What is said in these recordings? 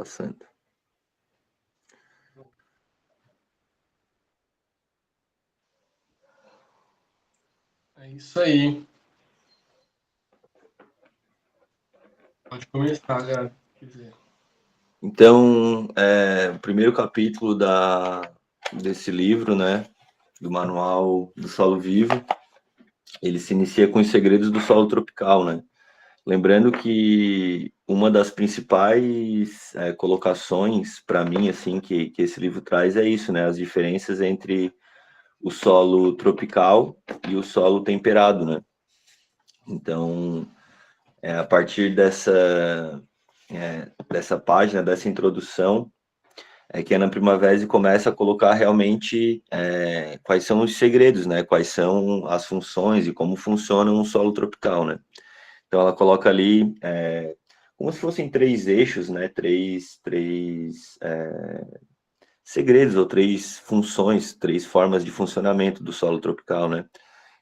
Passando. É isso aí. Pode começar, Gabi, se quiser. Então, o primeiro capítulo desse livro, né, do Manual do Solo Vivo, ele se inicia com os segredos do solo tropical, né? Lembrando que uma das principais colocações para mim, assim, que esse livro traz é isso, né? As diferenças entre o solo tropical e o solo temperado, né? Então, a partir dessa página, dessa introdução, é que a Ana Primavera começa a colocar realmente quais são os segredos, né? Quais são as funções e como funciona um solo tropical, né? Então ela coloca ali como se fossem três eixos, né? Três segredos ou três funções, três formas de funcionamento do solo tropical, né?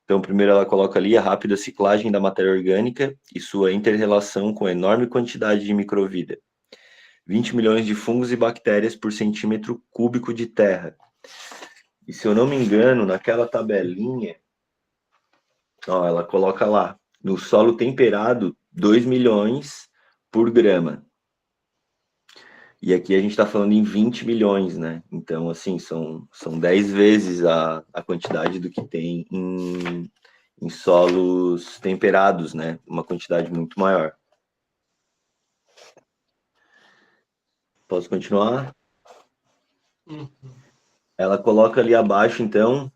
Então, primeiro ela coloca ali a rápida ciclagem da matéria orgânica e sua inter-relação com a enorme quantidade de microvida. 20 milhões de fungos e bactérias por centímetro cúbico de terra. E se eu não me engano, naquela tabelinha, ela coloca lá, no solo temperado, 2 milhões por grama. E aqui a gente está falando em 20 milhões, né? Então, assim, são 10 vezes a quantidade do que tem em solos temperados, né? Uma quantidade muito maior. Posso continuar? Ela coloca ali abaixo, então,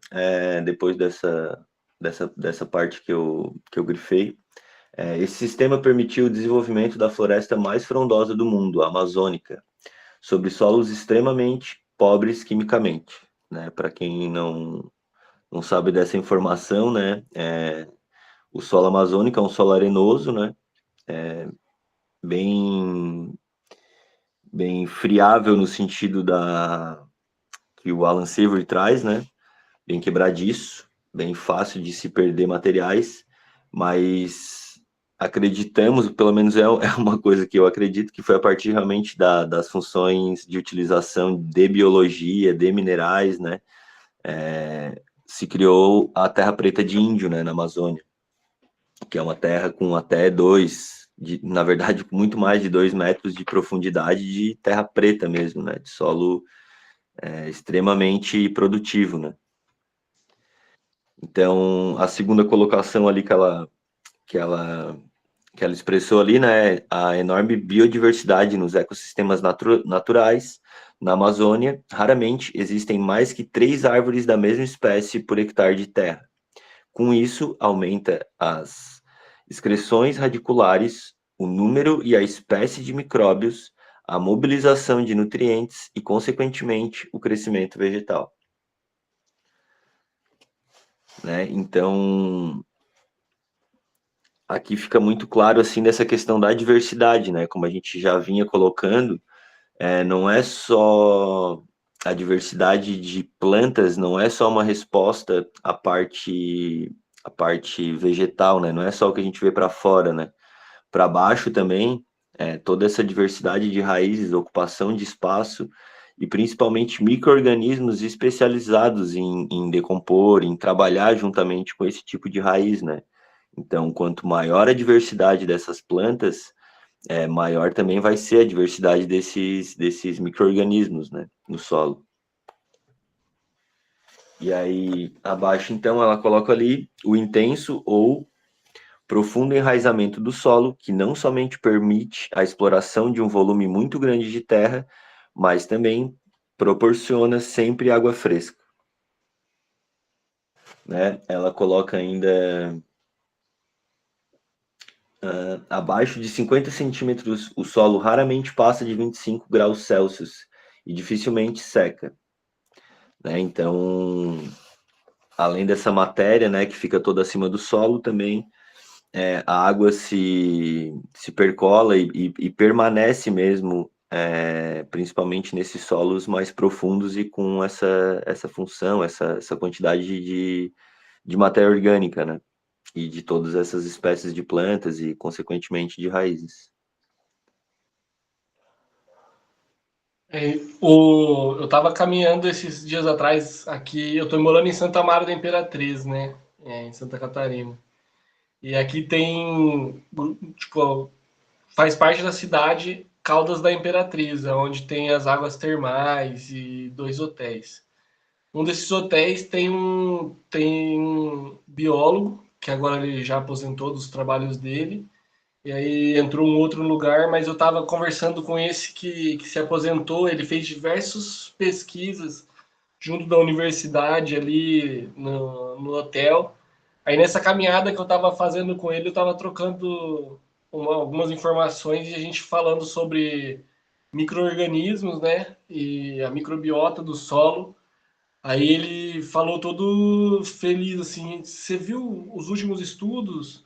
depois dessa parte que eu grifei, esse sistema permitiu o desenvolvimento da floresta mais frondosa do mundo, a amazônica, sobre solos extremamente pobres quimicamente, né? Para quem não sabe dessa informação, né? O solo amazônico é um solo arenoso, né? Bem friável no sentido que o Alan Savory traz, né? Bem quebradiço, bem fácil de se perder materiais, mas acreditamos, pelo menos é uma coisa que eu acredito, que foi a partir realmente das funções de utilização de biologia, de minerais, né? Se criou a terra preta de índio, né, na Amazônia, que é uma terra com até na verdade, muito mais de 2 metros de profundidade de terra preta mesmo, né? De solo extremamente produtivo, né? Então, a segunda colocação ali que ela expressou ali, né, a enorme biodiversidade nos ecossistemas naturais na Amazônia. Raramente existem mais que 3 árvores da mesma espécie por hectare de terra. Com isso, aumenta as excreções radiculares, o número e a espécie de micróbios, a mobilização de nutrientes e, consequentemente, o crescimento vegetal. Né? Então, aqui fica muito claro assim dessa questão da diversidade, né? Como a gente já vinha colocando, não é só a diversidade de plantas, não é só uma resposta à parte vegetal, né? Não é só o que a gente vê para fora, né? Para baixo também, toda essa diversidade de raízes, ocupação de espaço e principalmente micro-organismos especializados em decompor, em trabalhar juntamente com esse tipo de raiz, né? Então, quanto maior a diversidade dessas plantas, maior também vai ser a diversidade desses micro-organismos, né, no solo. E aí, abaixo, então, ela coloca ali o intenso ou profundo enraizamento do solo, que não somente permite a exploração de um volume muito grande de terra, mas também proporciona sempre água fresca. Né? Ela coloca ainda abaixo de 50 centímetros, o solo raramente passa de 25 graus Celsius e dificilmente seca. Né? Então, além dessa matéria, né, que fica toda acima do solo, também a água se percola e permanece mesmo, principalmente nesses solos mais profundos e com essa função, essa quantidade de matéria orgânica, né? E de todas essas espécies de plantas e, consequentemente, de raízes. Eu estava caminhando esses dias atrás aqui, eu estou morando em Santa Maria da Imperatriz, né? Em Santa Catarina. E aqui tem, tipo, faz parte da cidade Caldas da Imperatriz, onde tem as águas termais e 2 hotéis. Um desses hotéis tem um biólogo, que agora ele já aposentou dos trabalhos dele, e aí entrou um outro lugar, mas eu estava conversando com esse que se aposentou, ele fez diversas pesquisas junto da universidade ali no hotel. Aí nessa caminhada que eu estava fazendo com ele, eu estava trocando algumas informações e a gente falando sobre micro-organismos, né? E a microbiota do solo. Aí ele falou todo feliz assim: você viu os últimos estudos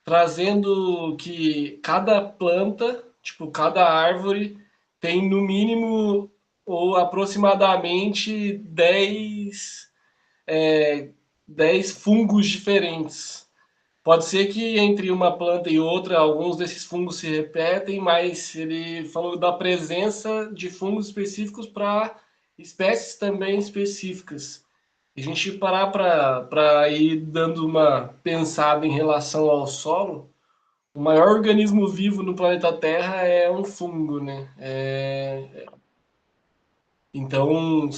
trazendo que cada planta, tipo, cada árvore tem no mínimo ou aproximadamente 10 fungos diferentes. Pode ser que entre uma planta e outra, alguns desses fungos se repetem, mas ele falou da presença de fungos específicos para espécies também específicas. E a gente parar para ir dando uma pensada em relação ao solo, o maior organismo vivo no planeta Terra é um fungo, né? Então,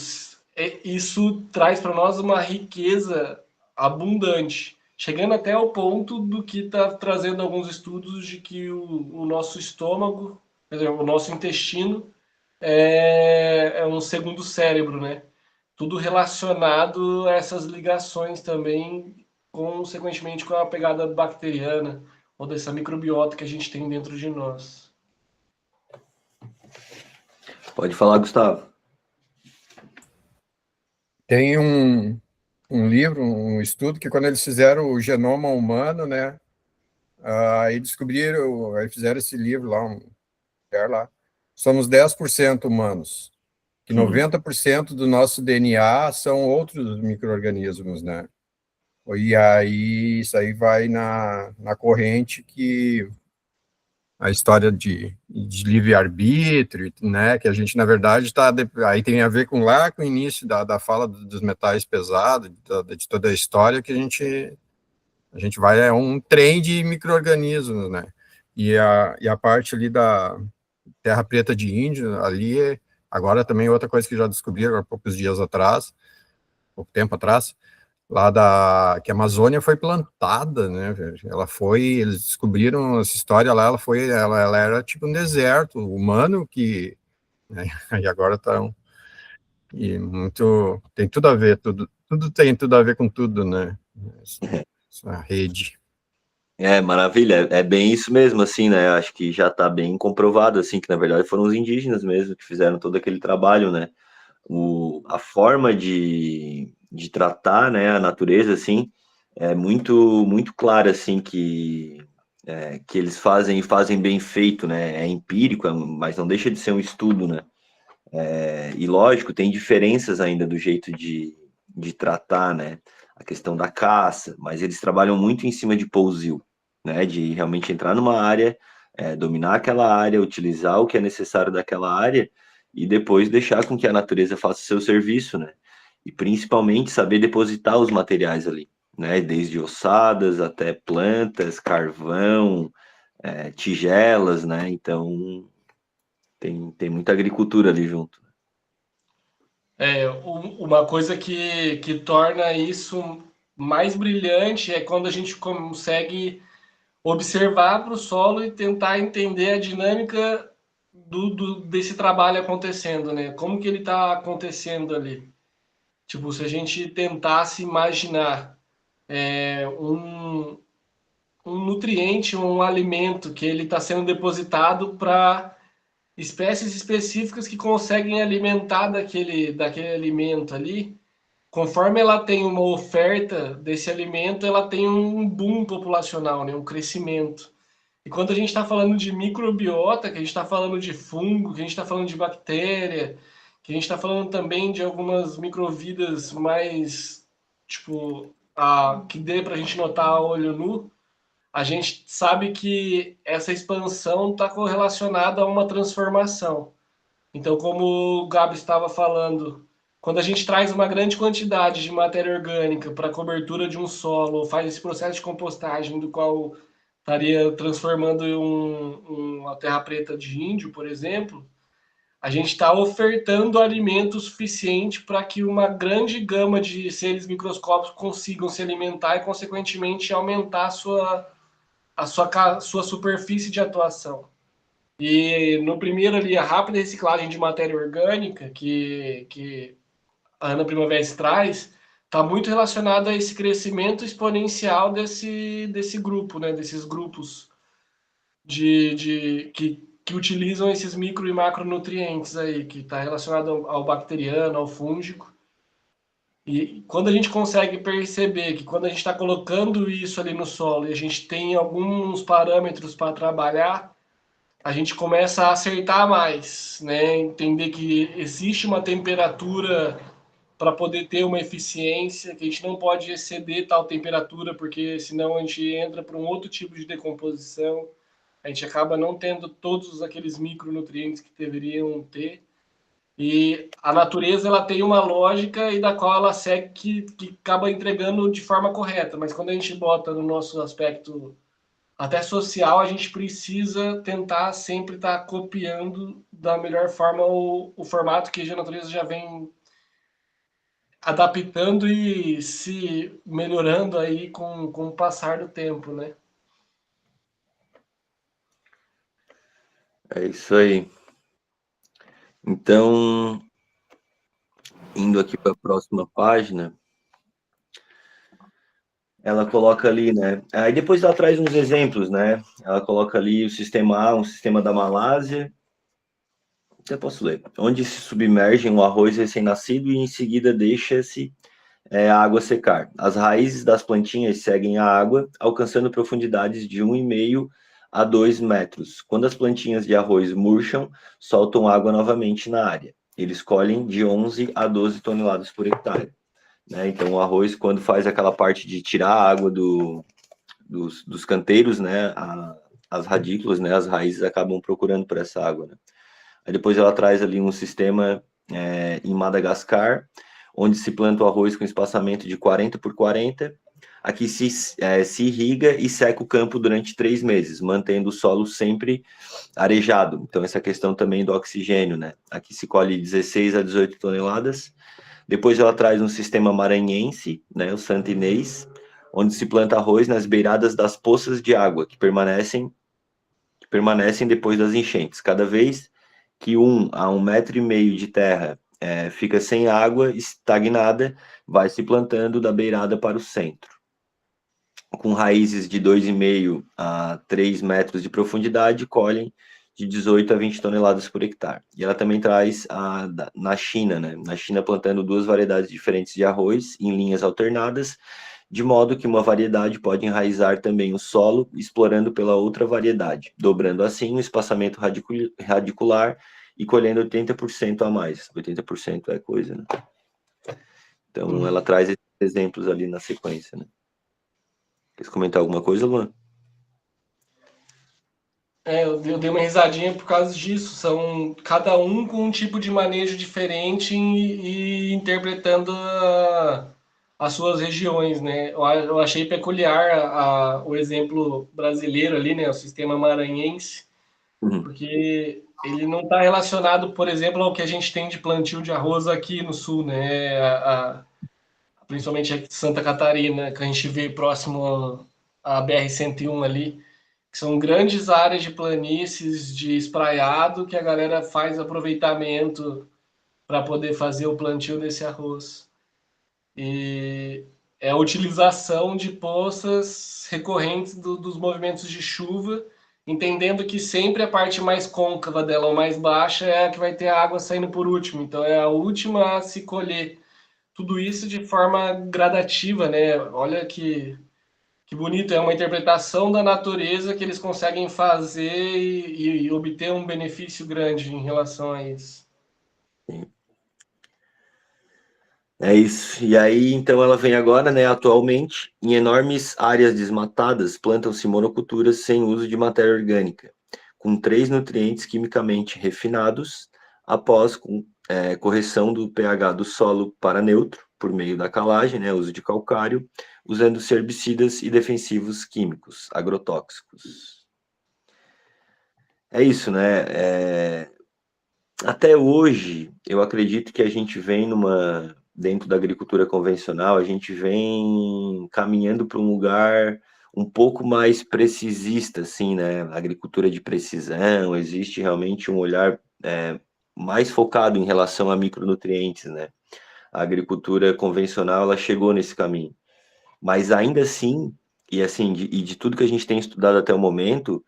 isso traz para nós uma riqueza abundante, chegando até ao ponto do que está trazendo alguns estudos de que o nosso estômago, quer dizer, o nosso intestino, é um segundo cérebro, né? Tudo relacionado a essas ligações também, consequentemente com a pegada bacteriana ou dessa microbiota que a gente tem dentro de nós. Pode falar, Gustavo. Tem um livro, um estudo, que quando eles fizeram o genoma humano, né, aí descobriram, aí fizeram esse livro lá, um lugar lá, somos 10% humanos, que 90% do nosso DNA são outros micro-organismos, né? E aí, isso aí vai na corrente que a história de livre-arbítrio, né, que a gente, na verdade, aí tem a ver com lá, com o início da fala dos metais pesados, de toda a história, que a gente vai, é um trem de micro-organismos, né, e a parte ali da terra preta de índio, ali, agora também outra coisa que já descobriram há poucos dias atrás, pouco tempo atrás, que a Amazônia foi plantada, né, eles descobriram essa história lá, ela era tipo um deserto humano né, e agora e muito, tem tudo a ver, tudo tem tudo a ver com tudo, né, essa rede. Maravilha, é bem isso mesmo, assim, né? Acho que já está bem comprovado, assim, que na verdade foram os indígenas mesmo que fizeram todo aquele trabalho, né? A forma de tratar, né, a natureza, assim, é muito, muito clara, assim, que eles fazem e fazem bem feito, né? É empírico, mas não deixa de ser um estudo, né? E lógico, tem diferenças ainda do jeito de tratar, né? A questão da caça, mas eles trabalham muito em cima de pousio, né? De realmente entrar numa área, dominar aquela área, utilizar o que é necessário daquela área e depois deixar com que a natureza faça o seu serviço, né? E principalmente saber depositar os materiais ali, né? Desde ossadas até plantas, carvão, tigelas, né? Então tem muita agricultura ali junto. Uma coisa que torna isso mais brilhante é quando a gente consegue observar para o solo e tentar entender a dinâmica desse trabalho acontecendo, né? Como que ele está acontecendo ali? Tipo, se a gente tentasse imaginar um nutriente, um alimento que ele está sendo depositado para espécies específicas que conseguem alimentar daquele alimento ali. Conforme ela tem uma oferta desse alimento, ela tem um boom populacional, né? Um crescimento. E quando a gente está falando de microbiota, que a gente está falando de fungo, que a gente está falando de bactéria, que a gente está falando também de algumas microvidas mais, tipo, que dê para a gente notar a olho nu, a gente sabe que essa expansão está correlacionada a uma transformação. Então, como o Gabi estava falando, quando a gente traz uma grande quantidade de matéria orgânica para a cobertura de um solo, faz esse processo de compostagem, do qual estaria transformando em uma terra preta de índio, por exemplo, a gente está ofertando alimento suficiente para que uma grande gama de seres microscópicos consigam se alimentar e, consequentemente, aumentar a sua superfície de atuação. E no primeiro ali, a rápida reciclagem de matéria orgânica, que a Ana Primavera traz, está muito relacionado a esse crescimento exponencial desse grupo, né? Desses grupos que utilizam esses micro e macronutrientes aí, que está relacionado ao bacteriano, ao fúngico. E quando a gente consegue perceber que quando a gente está colocando isso ali no solo e a gente tem alguns parâmetros para trabalhar, a gente começa a acertar mais, né? Entender que existe uma temperatura para poder ter uma eficiência, que a gente não pode exceder tal temperatura, porque senão a gente entra para um outro tipo de decomposição, a gente acaba não tendo todos aqueles micronutrientes que deveriam ter. E a natureza ela tem uma lógica e da qual ela segue que acaba entregando de forma correta, mas quando a gente bota no nosso aspecto até social, a gente precisa tentar sempre estar copiando da melhor forma o formato que a natureza já vem adaptando e se melhorando aí com o passar do tempo, né? É isso aí. Então, indo aqui para a próxima página, ela coloca ali, né? Aí depois ela traz uns exemplos, né? Ela coloca ali o sistema A, um sistema da Malásia. Até posso ler. Onde se submerge um arroz recém-nascido e em seguida deixa-se a água secar. As raízes das plantinhas seguem a água, alcançando profundidades de 1,5 a 2 metros. Quando as plantinhas de arroz murcham, soltam água novamente na área. Eles colhem de 11 a 12 toneladas por hectare. Né? Então, o arroz, quando faz aquela parte de tirar a água dos canteiros, né? As radículas, né? As raízes acabam procurando por essa água. Né? Aí depois ela traz ali um sistema em Madagascar, onde se planta o arroz com espaçamento de 40 por 40. Aqui se irriga e seca o campo durante 3 meses, mantendo o solo sempre arejado. Então, essa questão também do oxigênio, né? Aqui se colhe 16 a 18 toneladas. Depois ela traz um sistema maranhense, né, o santinês, onde se planta arroz nas beiradas das poças de água, que permanecem depois das enchentes. Cada vez que 1 a 1,5 metro de terra fica sem água, estagnada, vai se plantando da beirada para o centro. Com raízes de 2,5 a 3 metros de profundidade, colhem de 18 a 20 toneladas por hectare. E ela também traz na China, né? Na China plantando 2 variedades diferentes de arroz em linhas alternadas, de modo que uma variedade pode enraizar também o solo, explorando pela outra variedade, dobrando assim o espaçamento radicular e colhendo 80% a mais. 80% é coisa, né? Então, ela traz esses exemplos ali na sequência, né? Quer comentar alguma coisa, Luan? Eu dei uma risadinha por causa disso. São cada um com um tipo de manejo diferente e interpretando as suas regiões, né? Eu achei peculiar o exemplo brasileiro ali, né? O sistema maranhense, porque ele não está relacionado, por exemplo, ao que a gente tem de plantio de arroz aqui no sul, né? Principalmente aqui de Santa Catarina, que a gente vê próximo à BR-101 ali, que são grandes áreas de planícies, de espraiado, que a galera faz aproveitamento para poder fazer o plantio desse arroz. E é a utilização de poças recorrentes dos movimentos de chuva, entendendo que sempre a parte mais côncava dela, ou mais baixa, é a que vai ter a água saindo por último. Então é a última a se colher. Tudo isso de forma gradativa, né? Olha que bonito, é uma interpretação da natureza que eles conseguem fazer e obter um benefício grande em relação a isso. É isso. E aí, então, ela vem agora, né? Atualmente, em enormes áreas desmatadas, plantam-se monoculturas sem uso de matéria orgânica, com 3 nutrientes quimicamente refinados, após correção do pH do solo para neutro, por meio da calagem, né, uso de calcário, usando herbicidas e defensivos químicos, agrotóxicos. É isso, né? Até hoje, eu acredito que a gente vem dentro da agricultura convencional, a gente vem caminhando para um lugar um pouco mais precisista, assim, né? Agricultura de precisão, existe realmente um olhar mais focado em relação a micronutrientes, né? A agricultura convencional, ela chegou nesse caminho. Mas ainda assim, e assim, de tudo que a gente tem estudado até o momento,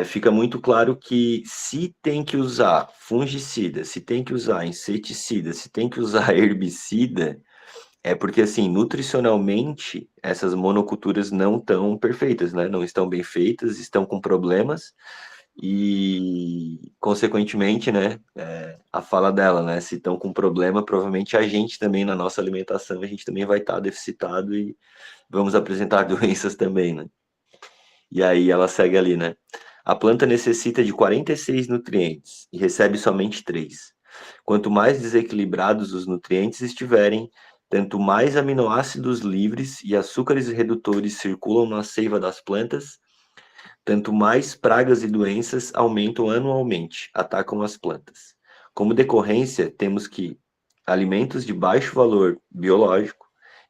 fica muito claro que se tem que usar fungicida, se tem que usar inseticida, se tem que usar herbicida, é porque, assim, nutricionalmente, essas monoculturas não estão perfeitas, né? Não estão bem feitas, estão com problemas e, consequentemente, né, a fala dela, né? Se estão com problema, provavelmente a gente também, na nossa alimentação, a gente também vai estar deficitado e vamos apresentar doenças também, né? E aí ela segue ali, né? A planta necessita de 46 nutrientes e recebe somente 3. Quanto mais desequilibrados os nutrientes estiverem, tanto mais aminoácidos livres e açúcares redutores circulam na seiva das plantas, tanto mais pragas e doenças aumentam anualmente, atacam as plantas. Como decorrência, temos que alimentos de baixo valor biológico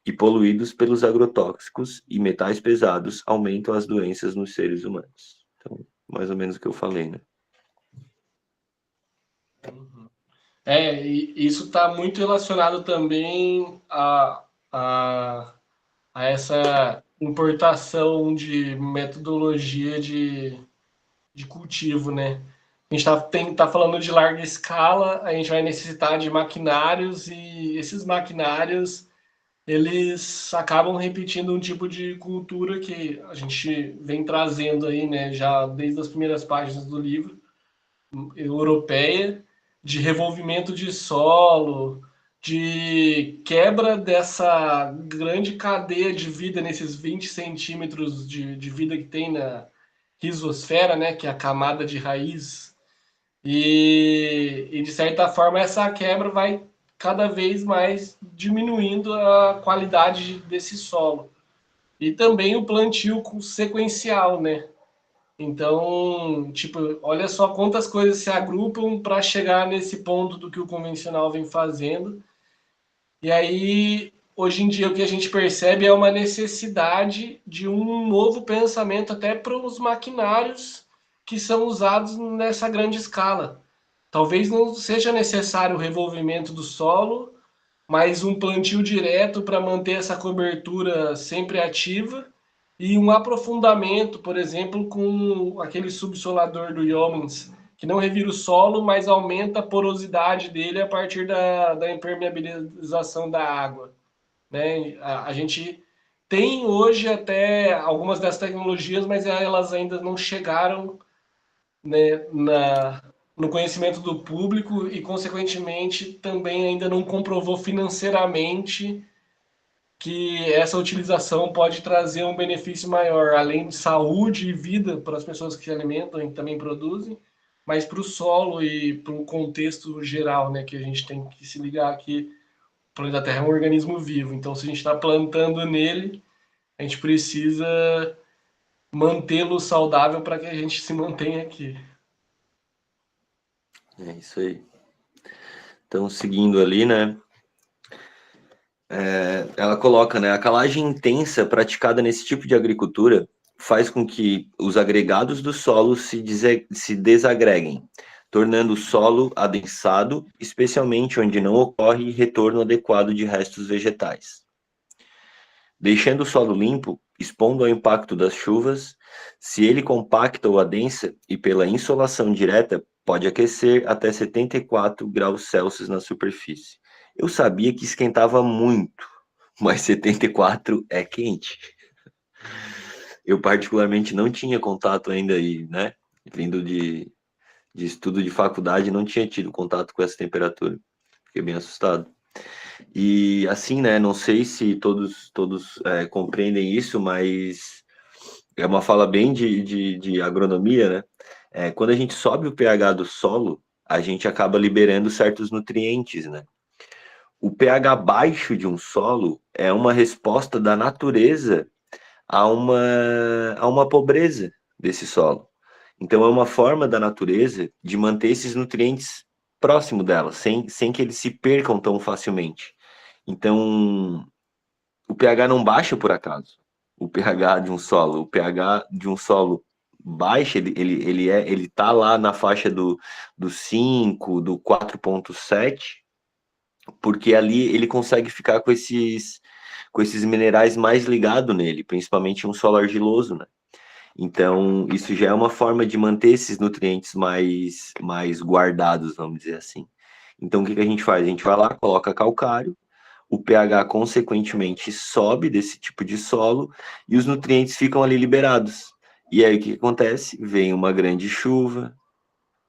e poluídos pelos agrotóxicos e metais pesados aumentam as doenças nos seres humanos. Então, mais ou menos o que eu falei, né? E isso está muito relacionado também a essa importação de metodologia de cultivo, né? A gente tá falando de larga escala, a gente vai necessitar de maquinários e esses maquinários eles acabam repetindo um tipo de cultura que a gente vem trazendo aí, né, já desde as primeiras páginas do livro, europeia, de revolvimento de solo, de quebra dessa grande cadeia de vida nesses 20 centímetros de vida que tem na rizosfera, né, que é a camada de raiz. E de certa forma, essa quebra vai cada vez mais diminuindo a qualidade desse solo. E também o plantio sequencial, né? Então, tipo, olha só quantas coisas se agrupam para chegar nesse ponto do que o convencional vem fazendo. E aí, hoje em dia, o que a gente percebe é uma necessidade de um novo pensamento até para os maquinários que são usados nessa grande escala. Talvez não seja necessário o revolvimento do solo, mas um plantio direto para manter essa cobertura sempre ativa e um aprofundamento, por exemplo, com aquele subsolador do Yeomans, que não revira o solo, mas aumenta a porosidade dele a partir da impermeabilização da água. Né? A gente tem hoje até algumas dessas tecnologias, mas elas ainda não chegaram, né, no conhecimento do público e, consequentemente, também ainda não comprovou financeiramente que essa utilização pode trazer um benefício maior, além de saúde e vida para as pessoas que se alimentam e também produzem, mas para o solo e para o contexto geral, né, que a gente tem que se ligar que o planeta Terra é um organismo vivo. Então, se a gente está plantando nele, a gente precisa mantê-lo saudável para que a gente se mantenha aqui. É isso aí. Então, seguindo ali, né? Ela coloca, né? A calagem intensa praticada nesse tipo de agricultura faz com que os agregados do solo se desagreguem, tornando o solo adensado, especialmente onde não ocorre retorno adequado de restos vegetais. Deixando o solo limpo, expondo ao impacto das chuvas, se ele compacta ou adensa e pela insolação direta, pode aquecer até 74 graus Celsius na superfície. Eu sabia que esquentava muito, mas 74 é quente. Eu particularmente não tinha contato ainda aí, né? Vindo de estudo de faculdade, não tinha tido contato com essa temperatura. Fiquei bem assustado. E assim, né? Não sei se todos compreendem isso, mas é uma fala bem de agronomia, né? Quando a gente sobe o pH do solo, a gente acaba liberando certos nutrientes, né? O pH baixo de um solo é uma resposta da natureza a uma pobreza desse solo. Então, é uma forma da natureza de manter esses nutrientes próximo dela, sem que eles se percam tão facilmente. Então, o pH não baixa por acaso. O pH de um solo baixa, ele tá lá na faixa do 5, do 4,7, porque ali ele consegue ficar com esses minerais mais ligados nele, principalmente um solo argiloso, né? Então, isso já é uma forma de manter esses nutrientes mais guardados, vamos dizer assim. Então, o que a gente faz? A gente vai lá, coloca calcário, o pH consequentemente sobe desse tipo de solo e os nutrientes ficam ali liberados. E aí o que acontece? Vem uma grande chuva,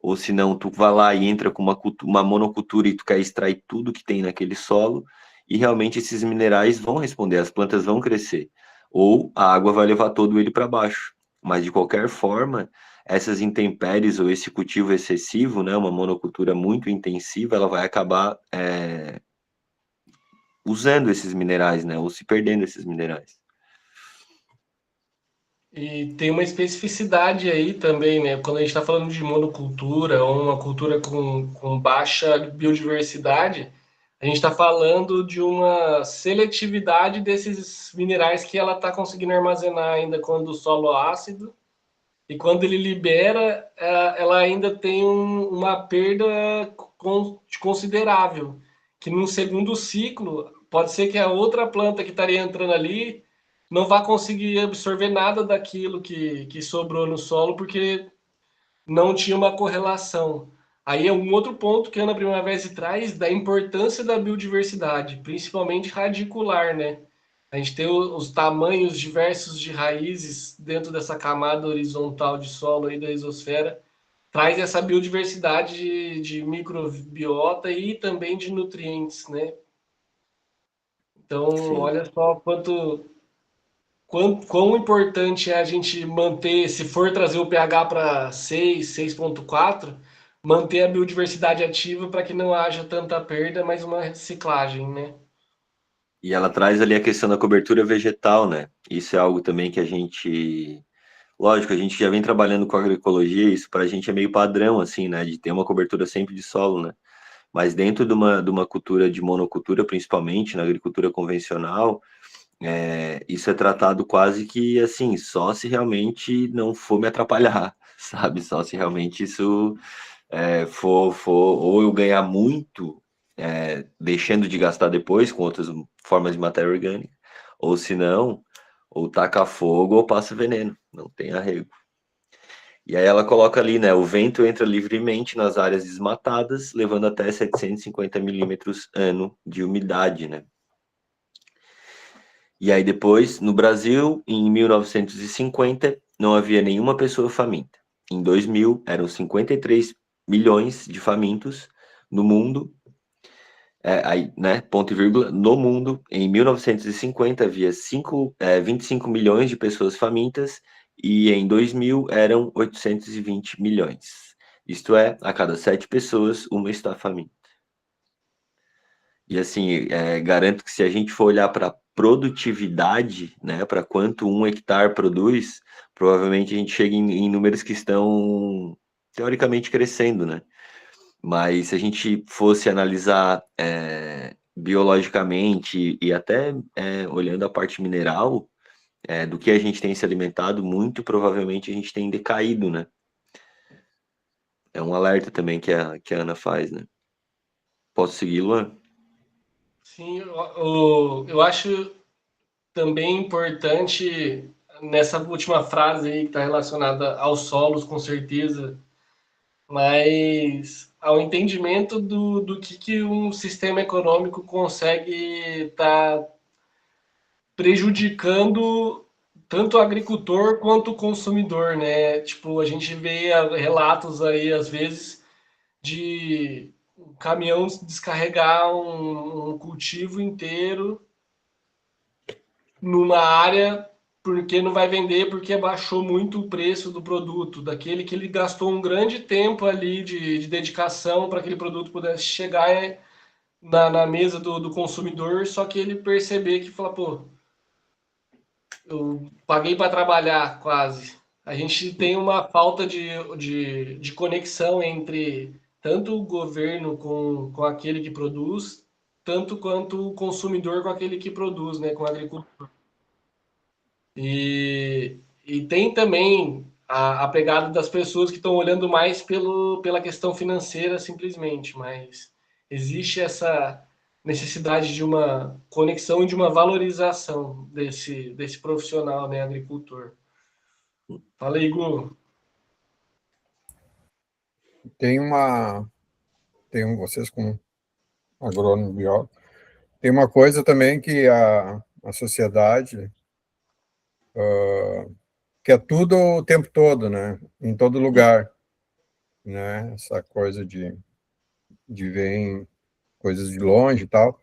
ou se não, tu vai lá e entra com uma monocultura e tu quer extrair tudo que tem naquele solo, e realmente esses minerais vão responder, as plantas vão crescer, ou a água vai levar todo ele para baixo. Mas de qualquer forma, essas intempéries ou esse cultivo excessivo, né, uma monocultura muito intensiva, ela vai acabar usando esses minerais, né, ou se perdendo esses minerais. E tem uma especificidade aí também, né? Quando a gente está falando de monocultura ou uma cultura com baixa biodiversidade, a gente está falando de uma seletividade desses minerais que ela está conseguindo armazenar ainda quando o solo é ácido, e quando ele libera, ela ainda tem uma perda considerável, que num segundo ciclo, pode ser que a outra planta que estaria entrando ali não vai conseguir absorver nada daquilo que sobrou no solo, porque não tinha uma correlação. Aí é um outro ponto que a Ana Primavera traz da importância da biodiversidade, principalmente radicular, né? A gente tem os tamanhos diversos de raízes dentro dessa camada horizontal de solo aí da exosfera, traz essa biodiversidade de microbiota e também de nutrientes, né? Então, Sim. olha só quão importante é a gente manter, se for trazer o pH para 6, 6,4, manter a biodiversidade ativa para que não haja tanta perda, mas uma reciclagem, né? E ela traz ali a questão da cobertura vegetal, né? Isso é algo também que a gente. Lógico, a gente já vem trabalhando com agroecologia, isso para a gente é meio padrão, assim, né? De ter uma cobertura sempre de solo, né? Mas dentro de uma cultura de monocultura, principalmente na agricultura convencional, isso é tratado quase que assim, só se realmente não for me atrapalhar, sabe? Só se realmente isso for ou eu ganhar muito, deixando de gastar depois com outras formas de matéria orgânica, ou se não, ou taca fogo ou passa veneno, não tem arrego. E aí ela coloca ali, né? O vento entra livremente nas áreas desmatadas, levando até 750 milímetros ano de umidade, né? E aí depois, no Brasil, em 1950, não havia nenhuma pessoa faminta. Em 2000, eram 53 milhões de famintos no mundo. Aí, né, ponto e vírgula, no mundo, em 1950, havia 25 milhões de pessoas famintas e em 2000 eram 820 milhões. Isto é, a cada 7 pessoas, uma está faminta. E assim, garanto que se a gente for olhar para produtividade, né, para quanto um hectare produz, provavelmente a gente chega em números que estão teoricamente crescendo, né? Mas se a gente fosse analisar biologicamente e até olhando a parte mineral, do que a gente tem se alimentado, muito provavelmente a gente tem decaído, né? É um alerta também que a Ana faz, né? Posso seguir, Luan? Sim, eu acho também importante nessa última frase aí que está relacionada aos solos, com certeza, mas ao entendimento do que um sistema econômico consegue estar prejudicando tanto o agricultor quanto o consumidor, né? Tipo, a gente vê relatos aí, às vezes, de um caminhão descarregar um cultivo inteiro numa área porque não vai vender porque baixou muito o preço do produto, daquele que ele gastou um grande tempo ali de dedicação para que aquele produto pudesse chegar na mesa do consumidor, só que ele perceber que fala, pô, eu paguei para trabalhar quase. A gente tem uma falta de conexão entre tanto o governo com aquele que produz, tanto quanto o consumidor com aquele que produz, né, com o agricultor. E tem também a pegada das pessoas que estão olhando mais pela questão financeira simplesmente, mas existe essa necessidade de uma conexão e de uma valorização desse profissional, né, agricultor. Fala aí, Gu. Vocês como agrônomo, biólogo, tem uma coisa também que a sociedade quer tudo o tempo todo, né? Em todo lugar, né? Essa coisa de ver coisas de longe e tal.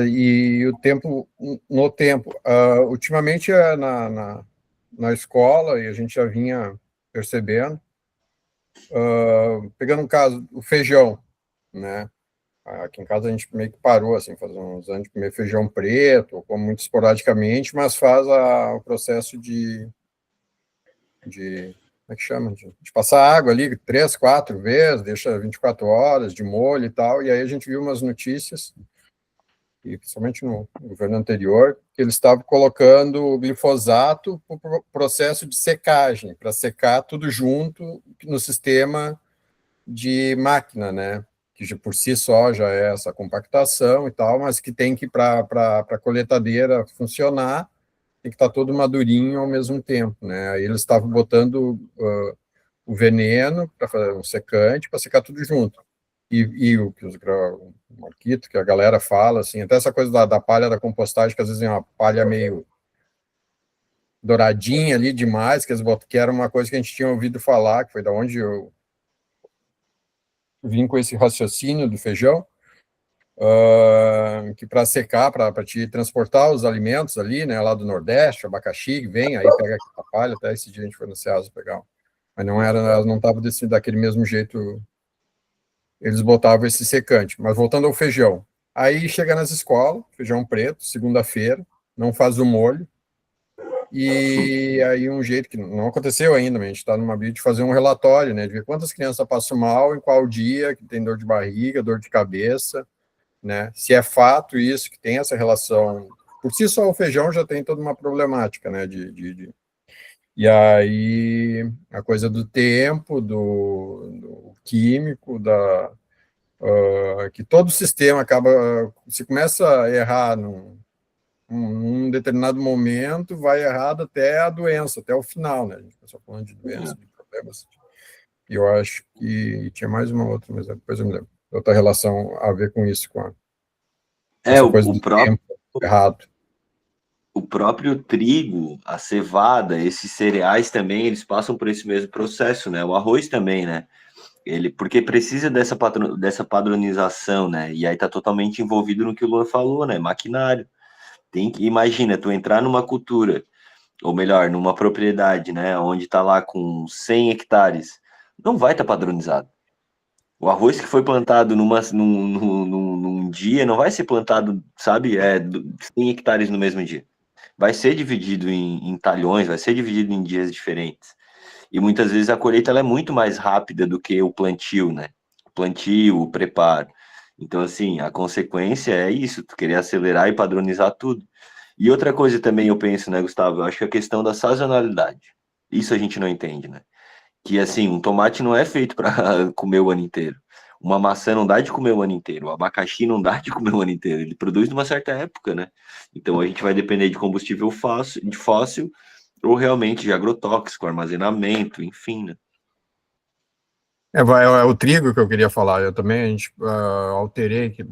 E o tempo, no tempo. Ultimamente, na escola, e a gente já vinha percebendo, pegando um caso, o feijão, né? Aqui em casa a gente meio que parou, assim, faz uns anos de comer feijão preto, como muito esporadicamente, mas faz o processo como é que chama? De passar água ali 3, 4 vezes, deixa 24 horas de molho e tal, e aí a gente viu umas notícias, e principalmente no governo anterior, que eles estavam colocando glifosato para o processo de secagem, para secar tudo junto no sistema de máquina, né? Que por si só já é essa compactação e tal, mas que tem que, para a coletadeira funcionar, tem que estar todo madurinho ao mesmo tempo, né? Aí eles estavam botando o veneno para fazer um secante, para secar tudo junto. E o Marquito, que a galera fala, assim, até essa coisa da palha da compostagem, que às vezes é uma palha meio douradinha ali demais, que era uma coisa que a gente tinha ouvido falar, que foi da onde eu vim com esse raciocínio do feijão, que para secar, para te transportar os alimentos ali, né, lá do Nordeste, abacaxi, vem, aí pega a palha, até esse dia a gente foi no Ceasa pegar, mas elas não estavam daquele mesmo jeito, eles botavam esse secante. Mas voltando ao feijão, aí chega nas escolas, feijão preto, segunda-feira, não faz o molho, e aí um jeito que não aconteceu ainda, mas a gente está numa briga de fazer um relatório, né, de ver quantas crianças passam mal, em qual dia, que tem dor de barriga, dor de cabeça, né, se é fato isso, que tem essa relação. Por si só o feijão já tem toda uma problemática, né, E aí a coisa do tempo, do químico, que todo o sistema acaba, se começa a errar num determinado momento, vai errado até a doença, até o final, né? A gente começou falando de doença, de problemas. E eu acho que tinha mais uma outra, mas depois eu me lembro. Outra relação a ver com isso, com essa coisa do tempo errado. O próprio trigo, a cevada, esses cereais também, eles passam por esse mesmo processo, né? O arroz também, né? Porque precisa dessa padronização, né? E aí tá totalmente envolvido no que o Luan falou, né? Maquinário. Imagina, tu entrar numa cultura, ou melhor, numa propriedade, né? Onde tá lá com 100 hectares, não vai estar padronizado. O arroz que foi plantado num dia não vai ser plantado, sabe, 100 hectares no mesmo dia. Vai ser dividido em talhões, vai ser dividido em dias diferentes. E muitas vezes a colheita ela é muito mais rápida do que o plantio, né? O plantio, o preparo. Então, assim, a consequência é isso, tu querer acelerar e padronizar tudo. E outra coisa também eu penso, né, Gustavo? Eu acho que a questão da sazonalidade. Isso a gente não entende, né? Que, assim, um tomate não é feito para comer o ano inteiro. Uma maçã não dá de comer o ano inteiro. O abacaxi não dá de comer o ano inteiro. Ele produz numa certa época, né? Então a gente vai depender de combustível fóssil ou realmente de agrotóxico, armazenamento, enfim, né? É o trigo que eu queria falar. Eu também, a gente alterei que,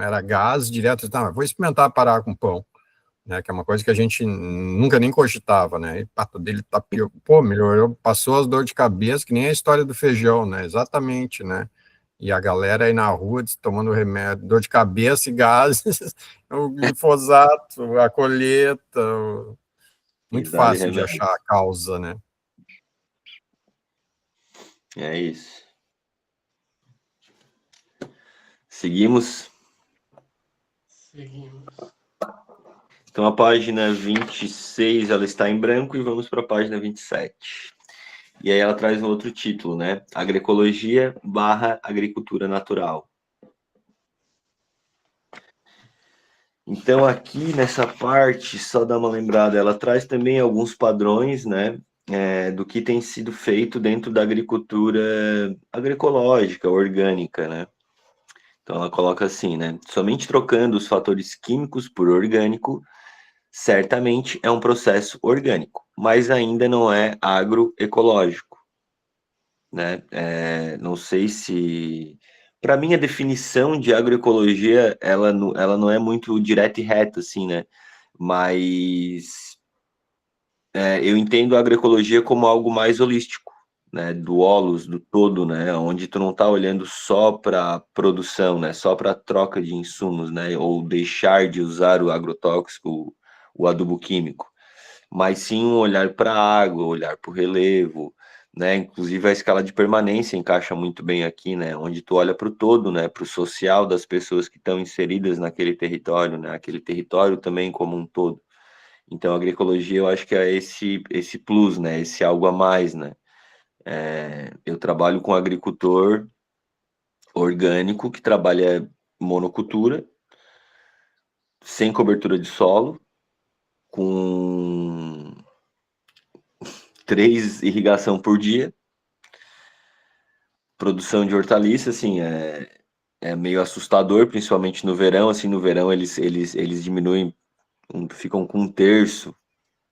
era gás direto. Tá, vou experimentar parar com pão, né? Que é uma coisa que a gente nunca nem cogitava, né? E dele tá pô, melhorou, passou as dores de cabeça, que nem a história do feijão, né? Exatamente, né? E a galera aí na rua tomando remédio, dor de cabeça e gases, o glifosato, a colheita, Muito Dá-lhe fácil de remédio. achar a causa, né? É isso. Seguimos. Seguimos. Então, a página 26, ela está em branco e vamos para a página 27. E aí ela traz um outro título, né? Agroecologia / agricultura natural. Então, aqui nessa parte, só dar uma lembrada, ela traz também alguns padrões, né? Do que tem sido feito dentro da agricultura agroecológica, orgânica, né? Então, ela coloca assim, né? Somente trocando os fatores químicos por orgânico, certamente é um processo orgânico, mas ainda não é agroecológico, né? Não sei se... Para mim, a definição de agroecologia, ela não é muito direta e reta, assim, né? Mas eu entendo a agroecologia como algo mais holístico, né? Do holos, do todo, né? Onde tu não tá olhando só para produção, né? Só para troca de insumos, né? Ou deixar de usar o agrotóxico, o adubo químico, mas sim um olhar para a água, olhar para o relevo, né? Inclusive a escala de permanência encaixa muito bem aqui, né? Onde tu olha para o todo, né? Para o social das pessoas que estão inseridas naquele território, né? Aquele território também como um todo. Então, a agroecologia, eu acho que é esse plus, né? Esse algo a mais, né? Eu trabalho com agricultor orgânico que trabalha monocultura, sem cobertura de solo, com 3 irrigação por dia, produção de hortaliça, assim, é meio assustador, principalmente no verão, assim, no verão eles diminuem, ficam com 1/3,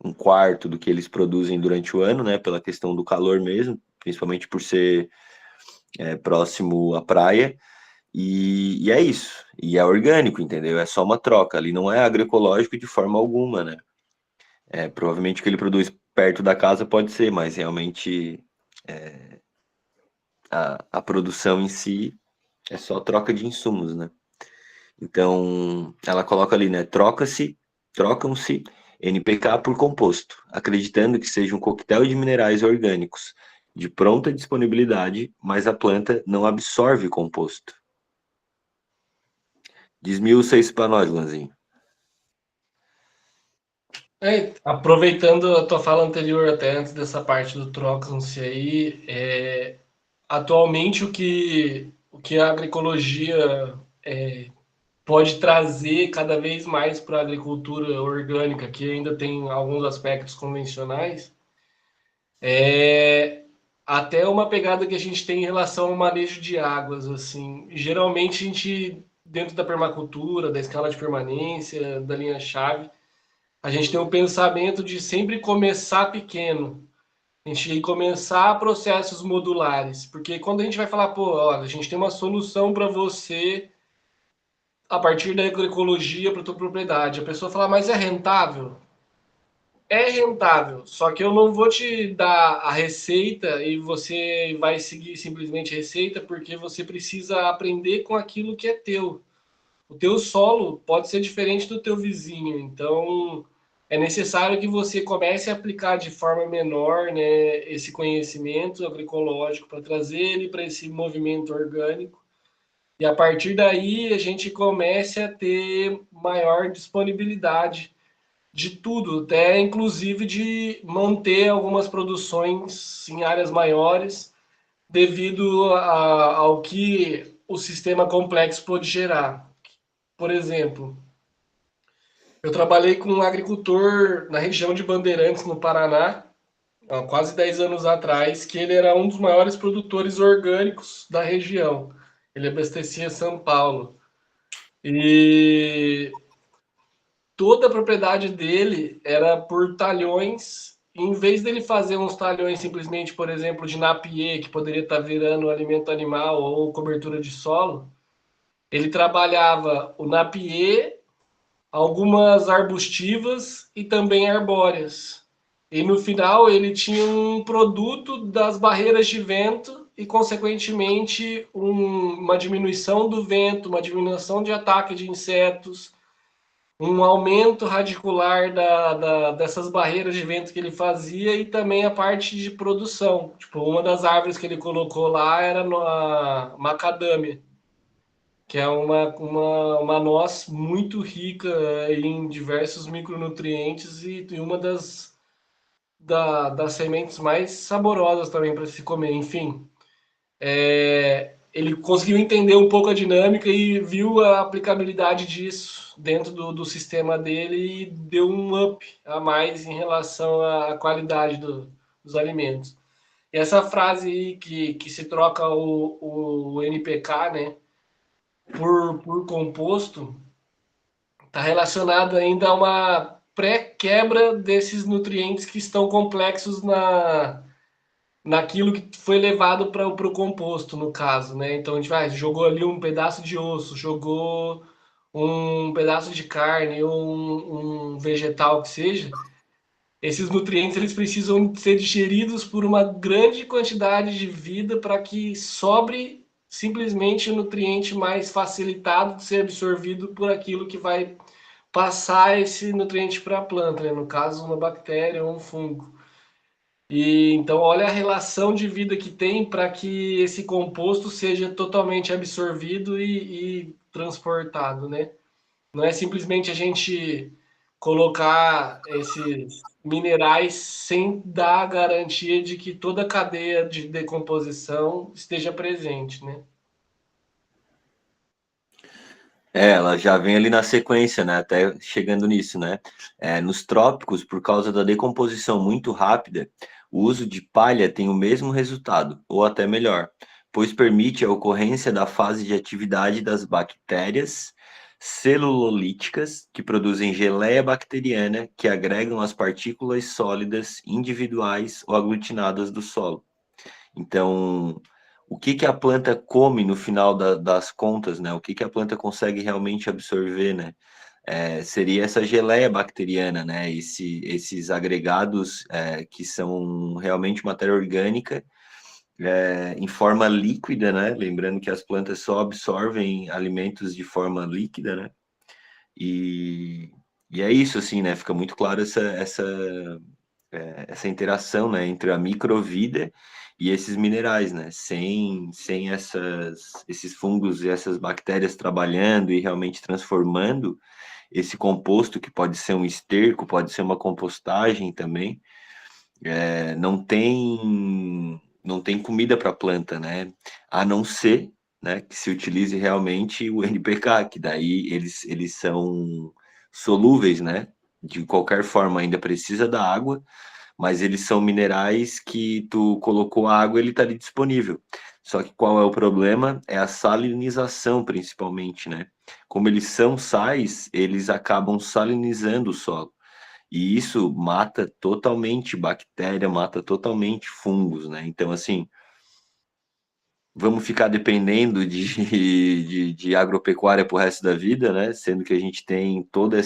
1/4 do que eles produzem durante o ano, né, pela questão do calor mesmo, principalmente por ser próximo à praia, e é isso, e é orgânico, entendeu? É só uma troca, ali não é agroecológico de forma alguma, né? Provavelmente o que ele produz perto da casa pode ser, mas realmente a produção em si é só troca de insumos, né? Então, ela coloca ali, né? Trocam-se NPK por composto, acreditando que seja um coquetel de minerais orgânicos de pronta disponibilidade, mas a planta não absorve composto. Desmiuça isso para nós, Lanzinho. Aproveitando a tua fala anterior, até antes dessa parte do trocam-se aí, atualmente o que a agroecologia pode trazer cada vez mais para a agricultura orgânica, que ainda tem alguns aspectos convencionais, é até uma pegada que a gente tem em relação ao manejo de águas, assim. Geralmente a gente, dentro da permacultura, da escala de permanência, da linha-chave, a gente tem um pensamento de sempre começar pequeno. A gente começar processos modulares, porque quando a gente vai falar, pô, olha, a gente tem uma solução para você a partir da agroecologia para tua propriedade. A pessoa fala, mas é rentável? É rentável, só que eu não vou te dar a receita e você vai seguir simplesmente a receita, porque você precisa aprender com aquilo que é teu. O teu solo pode ser diferente do teu vizinho, então é necessário que você comece a aplicar de forma menor, né, esse conhecimento agroecológico para trazer ele para esse movimento orgânico. E a partir daí a gente comece a ter maior disponibilidade de tudo, até inclusive de manter algumas produções em áreas maiores, devido ao que o sistema complexo pode gerar. Por exemplo, eu trabalhei com um agricultor na região de Bandeirantes, no Paraná, há quase 10 anos atrás, que ele era um dos maiores produtores orgânicos da região. Ele abastecia São Paulo. E toda a propriedade dele era por talhões. Em vez dele fazer uns talhões simplesmente, por exemplo, de napier, que poderia estar virando alimento animal ou cobertura de solo, ele trabalhava o napier, algumas arbustivas e também arbóreas. E no final ele tinha um produto das barreiras de vento e, consequentemente, uma diminuição do vento, uma diminuição de ataque de insetos. um aumento radicular dessas barreiras de vento que ele fazia e também a parte de produção. Tipo, uma das árvores que ele colocou lá era a macadâmia, que é uma noz muito rica em diversos micronutrientes e uma das sementes mais saborosas também para se comer. Enfim, ele conseguiu entender um pouco a dinâmica e viu a aplicabilidade disso dentro do sistema dele e deu um up a mais em relação à qualidade dos alimentos. E essa frase aí que se troca o NPK, né, por composto, está relacionado ainda a uma pré-quebra desses nutrientes que estão complexos naquilo que foi levado para o composto, no caso, né? Então a gente jogou ali um pedaço de osso, jogou um pedaço de carne ou um vegetal que seja. Esses nutrientes eles precisam ser digeridos por uma grande quantidade de vida para que sobre simplesmente o nutriente mais facilitado de ser absorvido por aquilo que vai passar esse nutriente para a planta, né? No caso, uma bactéria ou um fungo. E então, olha a relação de vida que tem para que esse composto seja totalmente absorvido e transportado, né? Não é simplesmente a gente colocar esses minerais sem dar a garantia de que toda a cadeia de decomposição esteja presente, né? Ela já vem ali na sequência, né? Até chegando nisso, né? Nos trópicos, por causa da decomposição muito rápida, o uso de palha tem o mesmo resultado, ou até melhor, pois permite a ocorrência da fase de atividade das bactérias celulolíticas, que produzem geleia bacteriana, que agregam as partículas sólidas individuais ou aglutinadas do solo. Então, o que a planta come no final das contas, né? O que a planta consegue realmente absorver, né? Seria essa geleia bacteriana, né? Esses agregados que são realmente matéria orgânica em forma líquida, né? Lembrando que as plantas só absorvem alimentos de forma líquida, né? E é isso, assim, né? Fica muito claro essa interação, né, entre a microvida e esses minerais, né? Sem esses fungos e essas bactérias trabalhando e realmente transformando esse composto, que pode ser um esterco, pode ser uma compostagem também, não tem comida para a planta, né? A não ser, né, que se utilize realmente o NPK, que daí eles são solúveis, né? De qualquer forma, ainda precisa da água, mas eles são minerais que tu colocou a água, ele está ali disponível. Só que qual é o problema? É a salinização, principalmente, né? Como eles são sais, eles acabam salinizando o solo. E isso mata totalmente bactéria, mata totalmente fungos, né? Então, assim, vamos ficar dependendo de agropecuária pro resto da vida, né? Sendo que a gente tem toda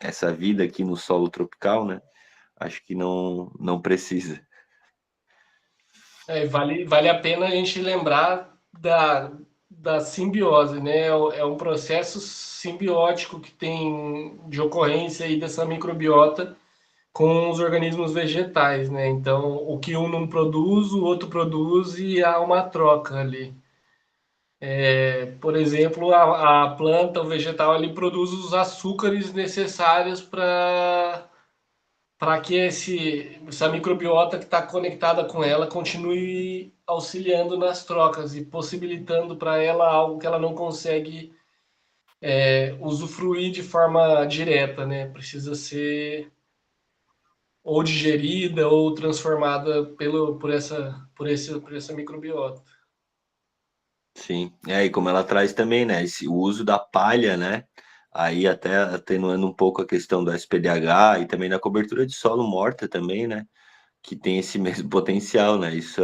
essa vida aqui no solo tropical, né? Acho que não precisa. Vale a pena a gente lembrar da simbiose, né? É um processo simbiótico que tem de ocorrência aí dessa microbiota com os organismos vegetais, né? Então, o que um não produz, o outro produz e há uma troca ali. Por exemplo, a planta, o vegetal, ele produz os açúcares necessários para que essa microbiota que está conectada com ela continue auxiliando nas trocas e possibilitando para ela algo que ela não consegue usufruir de forma direta, né? Precisa ser ou digerida ou transformada por essa microbiota. Sim. E como ela traz também, né? O uso da palha, né? Aí até atenuando um pouco a questão do SPDH e também da cobertura de solo morta também, né? Que tem esse mesmo potencial, né? Isso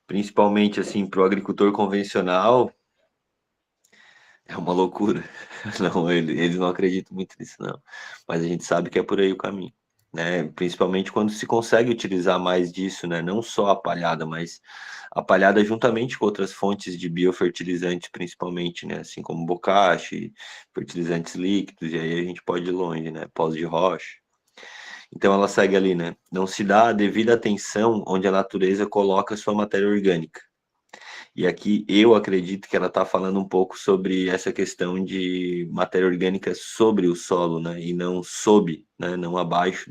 principalmente assim para o agricultor convencional, é uma loucura. Não, eles não acreditam muito nisso, não. Mas a gente sabe que é por aí o caminho. né? Principalmente quando se consegue utilizar mais disso, né? Não só a palhada, mas a palhada juntamente com outras fontes de biofertilizantes, principalmente, né? Assim como bocache, fertilizantes líquidos, e aí a gente pode ir longe, né? Pós de rocha. Então ela segue ali, né? Não se dá a devida atenção onde a natureza coloca sua matéria orgânica. E aqui eu acredito que ela está falando um pouco sobre essa questão de matéria orgânica sobre o solo, né? E não sob, né? Não abaixo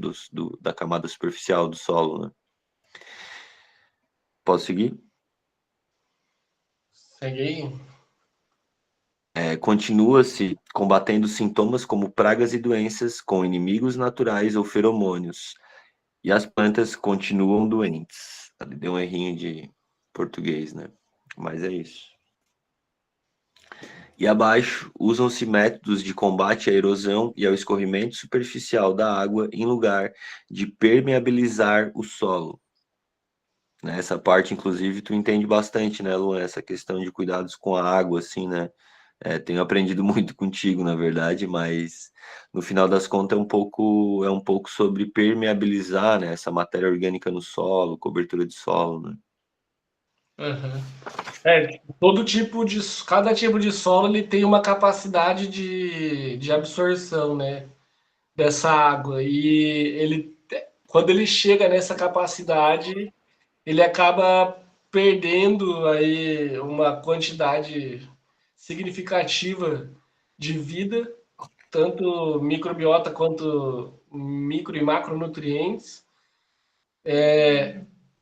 da camada superficial do solo, né? Posso seguir? Segue aí. Continua-se combatendo sintomas como pragas e doenças com inimigos naturais ou feromônios. E as plantas continuam doentes. Ali deu um errinho de português, né? Mas é isso. E abaixo, usam-se métodos de combate à erosão e ao escorrimento superficial da água em lugar de permeabilizar o solo. Nessa parte, inclusive, tu entende bastante, né, Luan? Essa questão de cuidados com a água, assim, né? Tenho aprendido muito contigo, na verdade, mas no final das contas é um pouco sobre permeabilizar, né, essa matéria orgânica no solo, cobertura de solo, né? Uhum. Cada tipo de solo ele tem uma capacidade de absorção, né, dessa água. E quando ele chega nessa capacidade, ele acaba perdendo aí uma quantidade significativa de vida, tanto microbiota quanto micro e macronutrientes,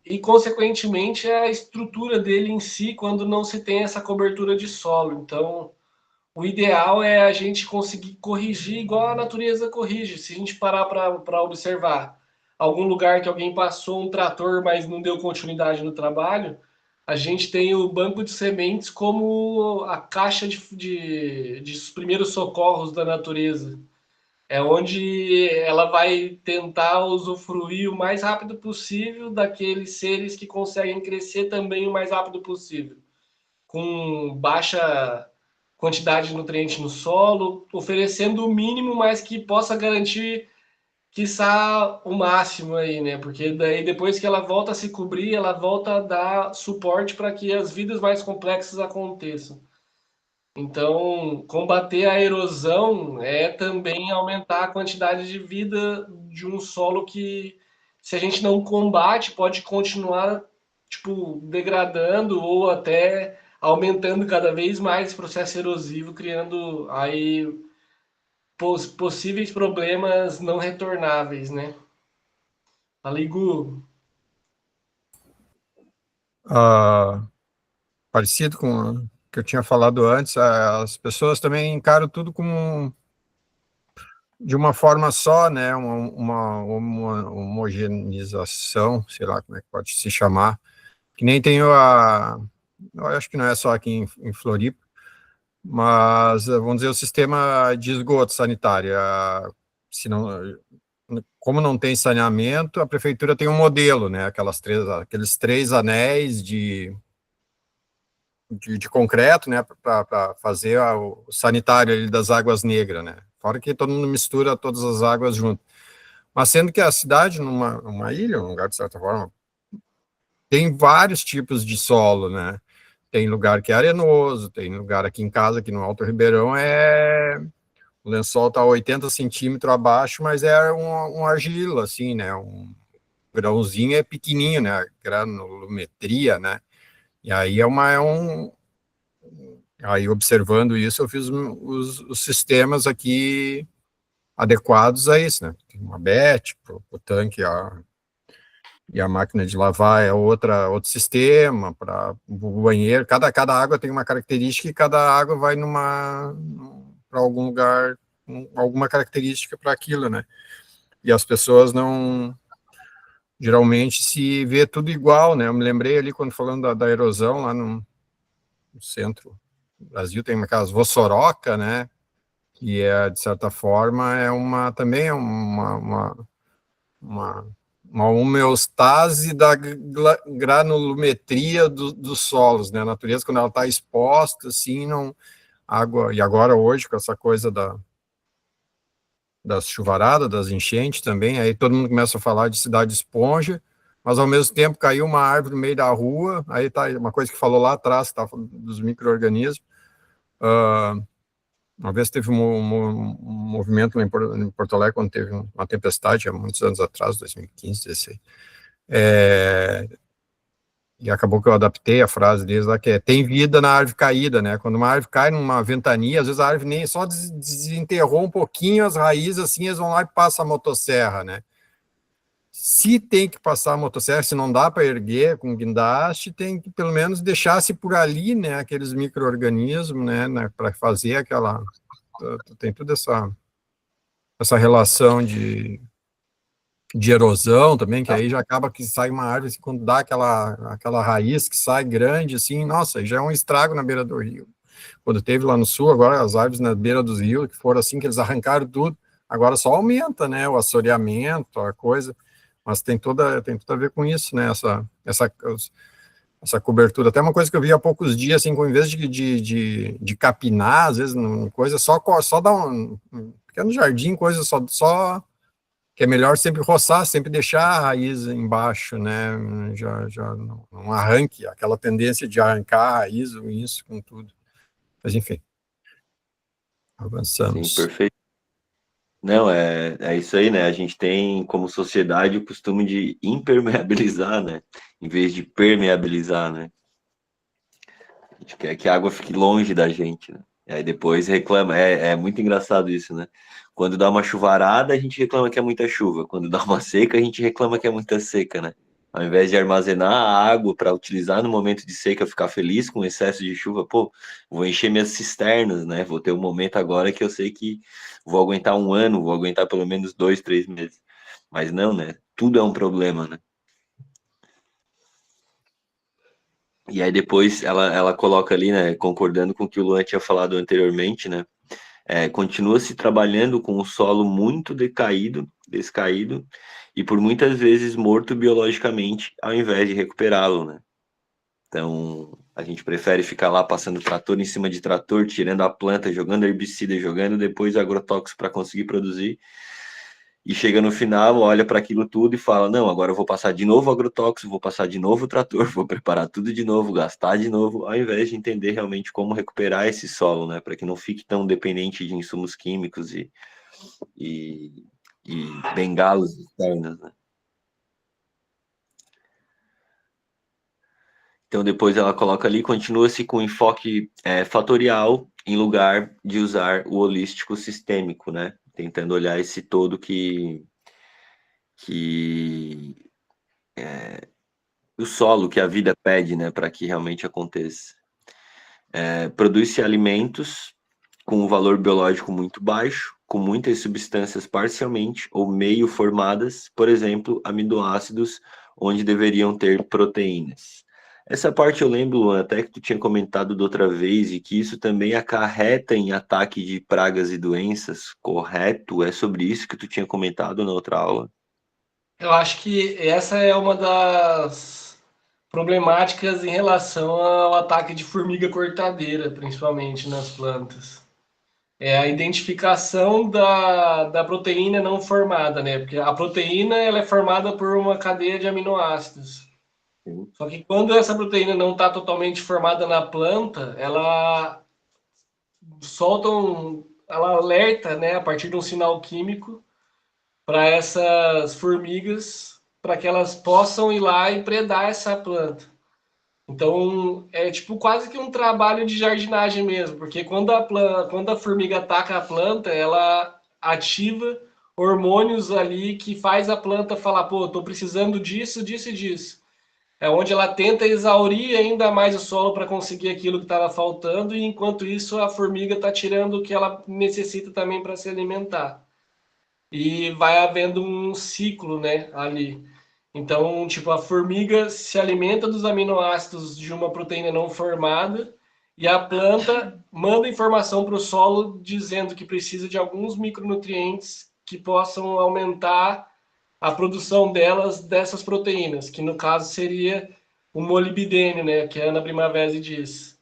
e consequentemente a estrutura dele em si quando não se tem essa cobertura de solo. Então, o ideal é a gente conseguir corrigir igual a natureza corrige. Se a gente parar para observar algum lugar que alguém passou um trator, mas não deu continuidade no trabalho, a gente tem o banco de sementes como a caixa de primeiros socorros da natureza. É onde ela vai tentar usufruir o mais rápido possível daqueles seres que conseguem crescer também o mais rápido possível, com baixa quantidade de nutrientes no solo, oferecendo o mínimo, mas que possa garantir, quiçá, o máximo aí, né? Porque daí depois que ela volta a se cobrir, ela volta a dar suporte para que as vidas mais complexas aconteçam. Então, combater a erosão é também aumentar a quantidade de vida de um solo que, se a gente não combate, pode continuar, tipo, degradando ou até aumentando cada vez mais esse processo erosivo, criando aí possíveis problemas não retornáveis, né? Aligo. Parecido com o que eu tinha falado antes, as pessoas também encaram tudo como de uma forma só, né? Uma homogeneização, sei lá como é que pode se chamar, que nem tem eu acho que não é só aqui em Floripa, mas vamos dizer o sistema de esgoto sanitário. Se não, como não tem saneamento, a prefeitura tem um modelo, né? Aqueles três anéis de concreto, né, para fazer o sanitário ali das águas negras, né? Fora que todo mundo mistura todas as águas junto. Mas sendo que a cidade, numa ilha, um lugar de certa forma, tem vários tipos de solo, né? Tem lugar que é arenoso, tem lugar aqui em casa, aqui no Alto Ribeirão, o lençol está 80 centímetros abaixo, mas é um argila, assim, né? Um grãozinho é pequenininho, né? A granulometria, né? E aí Aí, observando isso, eu fiz os sistemas aqui adequados a isso, né? Tem uma BET, o tanque e a máquina de lavar é outro sistema, para o banheiro. Cada água tem uma característica e cada água vai para algum lugar, alguma característica para aquilo, né? E as pessoas não... Geralmente se vê tudo igual, né? Eu me lembrei ali, quando falando da erosão, lá no centro do Brasil, tem aquelas Vossoroca, né? Que é, de certa forma, também é uma, uma homeostase da granulometria dos solos, né? A natureza, quando ela está exposta, assim, não... Água, e agora hoje, com essa coisa das chuvaradas, das enchentes também, aí todo mundo começa a falar de cidade esponja, mas ao mesmo tempo caiu uma árvore no meio da rua, aí tá uma coisa que falou lá atrás, tá, dos micro-organismos. Uma vez teve um movimento em Porto Alegre, quando teve uma tempestade, há muitos anos atrás, 2015, 2016, e acabou que eu adaptei a frase deles lá, que é, tem vida na árvore caída, né? Quando uma árvore cai numa ventania, às vezes a árvore nem só desenterrou um pouquinho as raízes, assim, eles vão lá e passam a motosserra, né? Se tem que passar a motosserra, se não dá para erguer com guindaste, tem que pelo menos deixar-se por ali, né? Aqueles micro-organismos, né? Para fazer aquela... Tem toda essa relação de erosão também, que aí já acaba que sai uma árvore, assim, quando dá aquela raiz que sai grande, assim, nossa, já é um estrago na beira do rio. Quando teve lá no sul, agora as árvores na beira dos rios, que foram assim, que eles arrancaram tudo, agora só aumenta, né, o assoreamento, a coisa, mas tem tudo a ver com isso, né, essa cobertura. Até uma coisa que eu vi há poucos dias, assim, em vez de capinar, às vezes, coisa, só dar um pequeno jardim, coisa só que é melhor sempre roçar, sempre deixar a raiz embaixo, né, já não arranque, aquela tendência de arrancar a raiz, isso com tudo. Mas, enfim, avançamos. Sim, perfeito. Não, é isso aí, né? A gente tem, como sociedade, o costume de impermeabilizar, né? Em vez de permeabilizar, né? A gente quer que a água fique longe da gente, né? E aí depois reclama. É muito engraçado isso, né? Quando dá uma chuvarada, a gente reclama que é muita chuva. Quando dá uma seca, a gente reclama que é muita seca, né? Ao invés de armazenar a água para utilizar no momento de seca, ficar feliz com o excesso de chuva, pô, vou encher minhas cisternas, né? Vou ter um momento agora que eu sei que vou aguentar um ano, vou aguentar pelo menos 2, 3 meses. Mas não, né? Tudo é um problema, né? E aí depois ela coloca ali, né? Concordando com o que o Luan tinha falado anteriormente, né? Continua se trabalhando com o solo muito descaído, e por muitas vezes morto biologicamente, ao invés de recuperá-lo, né? Então, a gente prefere ficar lá passando trator em cima de trator, tirando a planta, jogando herbicida, jogando depois agrotóxico para conseguir produzir, e chega no final, olha para aquilo tudo e fala, não, agora eu vou passar de novo agrotóxico, vou passar de novo o trator, vou preparar tudo de novo, gastar de novo, ao invés de entender realmente como recuperar esse solo, né, para que não fique tão dependente de insumos químicos e bengalas externas, né. Então depois ela coloca ali, continua-se com enfoque fatorial em lugar de usar o holístico sistêmico, né, tentando olhar esse todo que o solo que a vida pede, né, para que realmente aconteça. Produz-se alimentos com um valor biológico muito baixo, com muitas substâncias parcialmente ou meio formadas, por exemplo, aminoácidos, onde deveriam ter proteínas. Essa parte eu lembro, Luan, até que tu tinha comentado da outra vez, e que isso também acarreta em ataque de pragas e doenças, correto? É sobre isso que tu tinha comentado na outra aula? Eu acho que essa é uma das problemáticas em relação ao ataque de formiga cortadeira, principalmente nas plantas. É a identificação da proteína não formada, né? Porque a proteína ela é formada por uma cadeia de aminoácidos. Sim. Só que quando essa proteína não está totalmente formada na planta, ela ela alerta, né, a partir de um sinal químico para essas formigas, para que elas possam ir lá e predar essa planta. Então, é tipo quase que um trabalho de jardinagem mesmo, porque quando a formiga ataca a planta, ela ativa hormônios ali que faz a planta falar, pô, tô precisando disso, disso e disso. É onde ela tenta exaurir ainda mais o solo para conseguir aquilo que estava faltando, e enquanto isso a formiga está tirando o que ela necessita também para se alimentar. E vai havendo um ciclo, né, ali. Então, tipo, a formiga se alimenta dos aminoácidos de uma proteína não formada e a planta manda informação para o solo dizendo que precisa de alguns micronutrientes que possam aumentar a produção dessas proteínas, que no caso seria o molibdênio, né, que a Ana Primavera diz.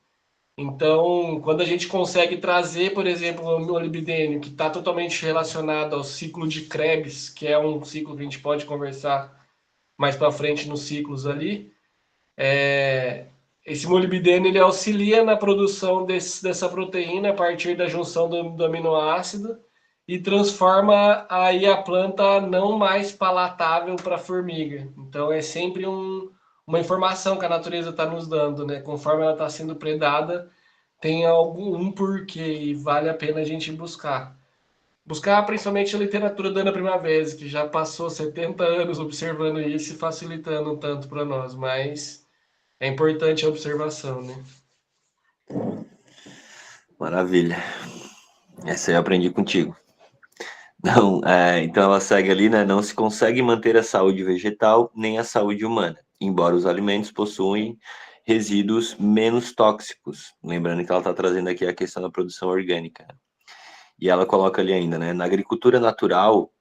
Então, quando a gente consegue trazer, por exemplo, o molibdênio, que está totalmente relacionado ao ciclo de Krebs, que é um ciclo que a gente pode conversar mais para frente nos ciclos ali, esse molibdênio ele auxilia na produção dessa proteína a partir da junção do aminoácido e transforma aí a planta não mais palatável para a formiga. Então é sempre uma informação que a natureza está nos dando, né? Conforme ela está sendo predada, tem algum porquê e vale a pena a gente buscar. Buscar principalmente a literatura da Ana Primavera, que já passou 70 anos observando isso e facilitando tanto para nós, mas é importante a observação, né? Maravilha. Essa aí eu aprendi contigo. Não, então ela segue ali, né? Não se consegue manter a saúde vegetal nem a saúde humana, embora os alimentos possuem resíduos menos tóxicos. Lembrando que ela está trazendo aqui a questão da produção orgânica. E ela coloca ali ainda, né? Na agricultura natural,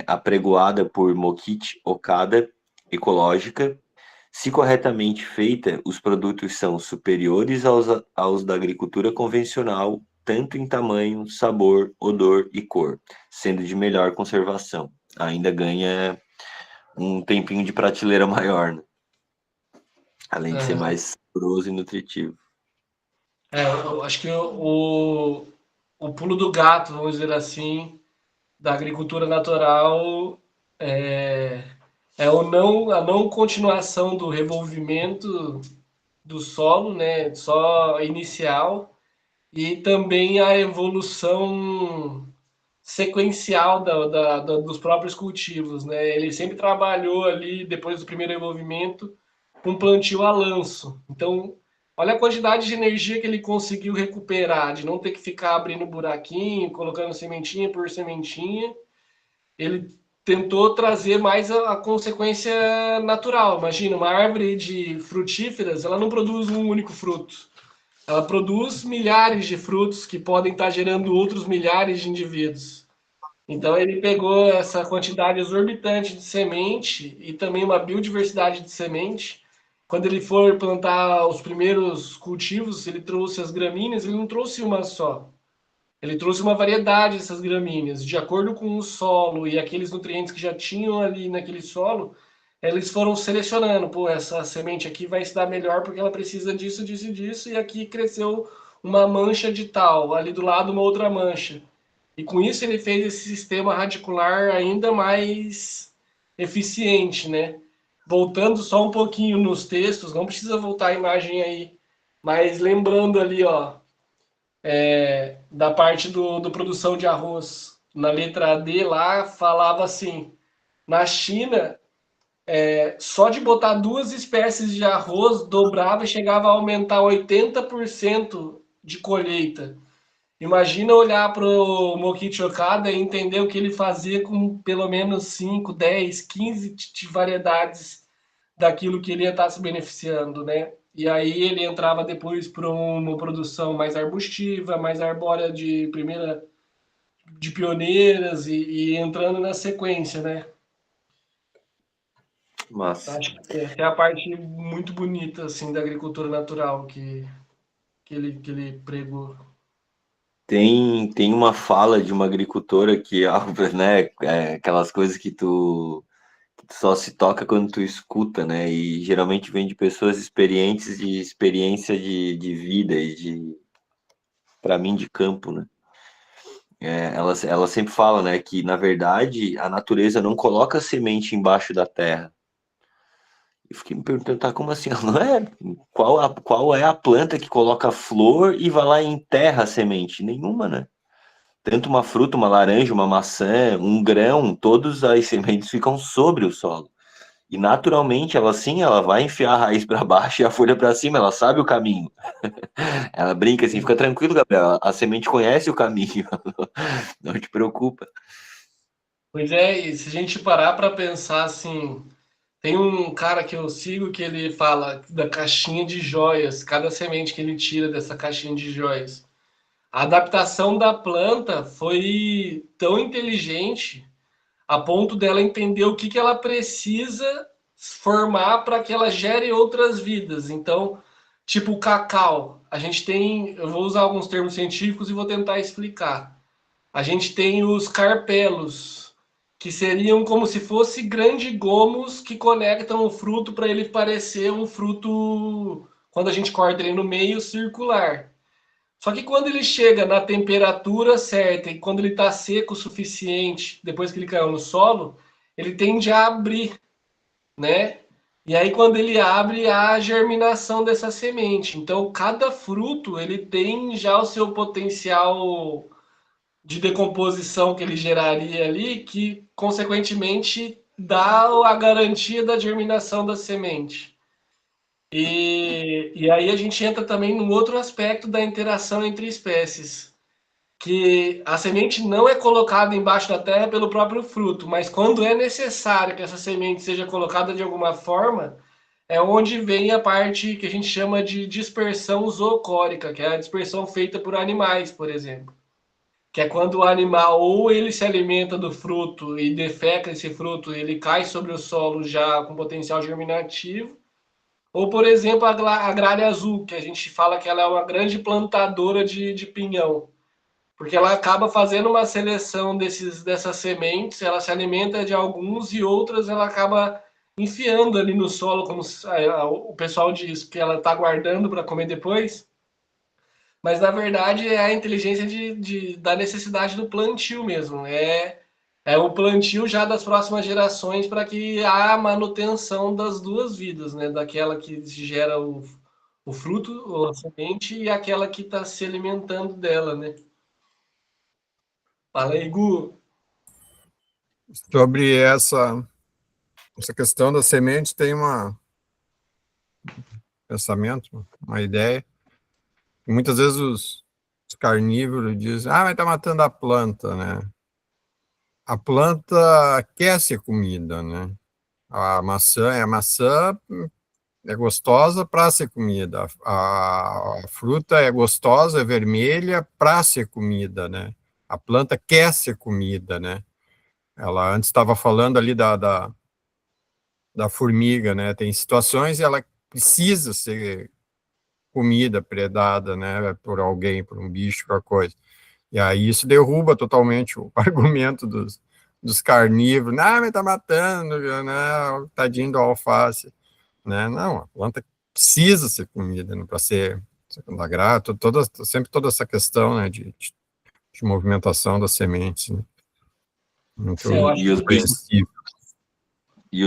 apregoada por Mokichi Okada, ecológica, se corretamente feita, os produtos são superiores aos da agricultura convencional, tanto em tamanho, sabor, odor e cor, sendo de melhor conservação. Ainda ganha um tempinho de prateleira maior, né? Além de ser Aham. mais saboroso e nutritivo. Eu acho que o pulo do gato, vamos dizer assim, da agricultura natural é, a não continuação do revolvimento do solo, né, só inicial, e também a evolução sequencial dos próprios cultivos, né? Ele sempre trabalhou ali, depois do primeiro envolvimento, com plantio a lanço. Então, olha a quantidade de energia que ele conseguiu recuperar, de não ter que ficar abrindo buraquinho, colocando sementinha por sementinha. Ele tentou trazer mais a consequência natural. Imagina, uma árvore de frutíferas, ela não produz um único fruto. Ela produz milhares de frutos que podem estar gerando outros milhares de indivíduos. Então ele pegou essa quantidade exorbitante de semente e também uma biodiversidade de semente. Quando ele for plantar os primeiros cultivos, ele trouxe as gramíneas, ele não trouxe uma só. Ele trouxe uma variedade dessas gramíneas, de acordo com o solo e aqueles nutrientes que já tinham ali naquele solo, eles foram selecionando. Pô, essa semente aqui vai se dar melhor porque ela precisa disso, disso e disso, e aqui cresceu uma mancha de tal, ali do lado uma outra mancha. E com isso ele fez esse sistema radicular ainda mais eficiente, né? Voltando só um pouquinho nos textos, não precisa voltar a imagem aí, mas lembrando ali, ó, da parte do produção de arroz, na letra D lá falava assim, na China, só de botar duas espécies de arroz dobrava e chegava a aumentar 80% de colheita. Imagina olhar para o Mokichi Okada e entender o que ele fazia com pelo menos 5, 10, 15 de variedades daquilo que ele ia estar se beneficiando, né? E aí ele entrava depois para uma produção mais arbustiva, mais arbórea de primeira, de pioneiras e entrando na sequência, né? Mas Acho que essa é a parte muito bonita assim da agricultura natural que ele pregou. tem uma fala de uma agricultora que, né, aquelas coisas que tu só se toca quando tu escuta, né? E geralmente vem de pessoas experientes de experiência de vida e para mim, de campo, né? Ela sempre fala, né, que na verdade a natureza não coloca semente embaixo da terra. Eu fiquei me perguntando, tá, como assim? Não é? Qual é a planta que coloca flor e vai lá e enterra a semente? Nenhuma, né? Tanto uma fruta, uma laranja, uma maçã, um grão, todas as sementes ficam sobre o solo. E naturalmente ela sim, ela vai enfiar a raiz para baixo e a folha para cima, ela sabe o caminho. Ela brinca assim, fica tranquilo, Gabriel, a semente conhece o caminho. Não te preocupa. Pois é, e se a gente parar para pensar assim, tem um cara que eu sigo que ele fala da caixinha de joias, cada semente que ele tira dessa caixinha de joias. A adaptação da planta foi tão inteligente a ponto dela entender o que, que ela precisa formar para que ela gere outras vidas. Então, Tipo o cacau. A gente tem, eu vou usar alguns termos científicos e vou tentar explicar. A gente tem os carpelos, que seriam como se fosse grandes gomos que conectam o fruto para ele parecer um fruto, quando a gente corta ele no meio, circular. Só que quando ele chega na temperatura certa e quando ele está seco o suficiente, depois que ele caiu no solo, ele tende a abrir, né? E aí quando ele abre, há a germinação dessa semente. Então cada fruto ele tem já o seu potencial de decomposição que ele geraria ali, que consequentemente dá a garantia da germinação da semente. E aí a gente entra também no outro aspecto da interação entre espécies, que a semente não é colocada embaixo da terra pelo próprio fruto, mas quando é necessário que essa semente seja colocada de alguma forma, é onde vem a parte que a gente chama de dispersão zoocórica, que é a dispersão feita por animais, por exemplo. Que é quando o animal ou ele se alimenta do fruto e defeca esse fruto, ele cai sobre o solo já com potencial germinativo, ou, por exemplo, a gralha azul, que a gente fala que ela é uma grande plantadora de pinhão, porque ela acaba fazendo uma seleção dessas sementes, ela se alimenta de alguns e outras ela acaba enfiando ali no solo, como o pessoal diz, que ela está guardando para comer depois, mas na verdade é a inteligência da necessidade do plantio mesmo, é o plantio já das próximas gerações para que a manutenção das duas vidas, né? Daquela que gera o fruto, ou a semente, e aquela que está se alimentando dela, né? Fala aí, Gu. Sobre essa questão da semente, tem pensamento, uma ideia. E muitas vezes os carnívoros dizem, mas tá matando a planta, né? A planta quer ser comida, né? A maçã é gostosa para ser comida. A fruta é gostosa, é vermelha para ser comida, né? A planta quer ser comida, né? Ela antes estava falando ali da formiga, né? Tem situações e ela precisa ser comida, predada, né? Por alguém, por um bicho, qualquer coisa. E aí isso derruba totalmente o argumento dos carnívoros. Mas tá matando, né? Tadinho do alface, né? Não, a planta precisa ser comida, né? Para ser segunda grata, sempre toda essa questão, né? De movimentação das sementes, né? Muito Eu Sim, acho e os que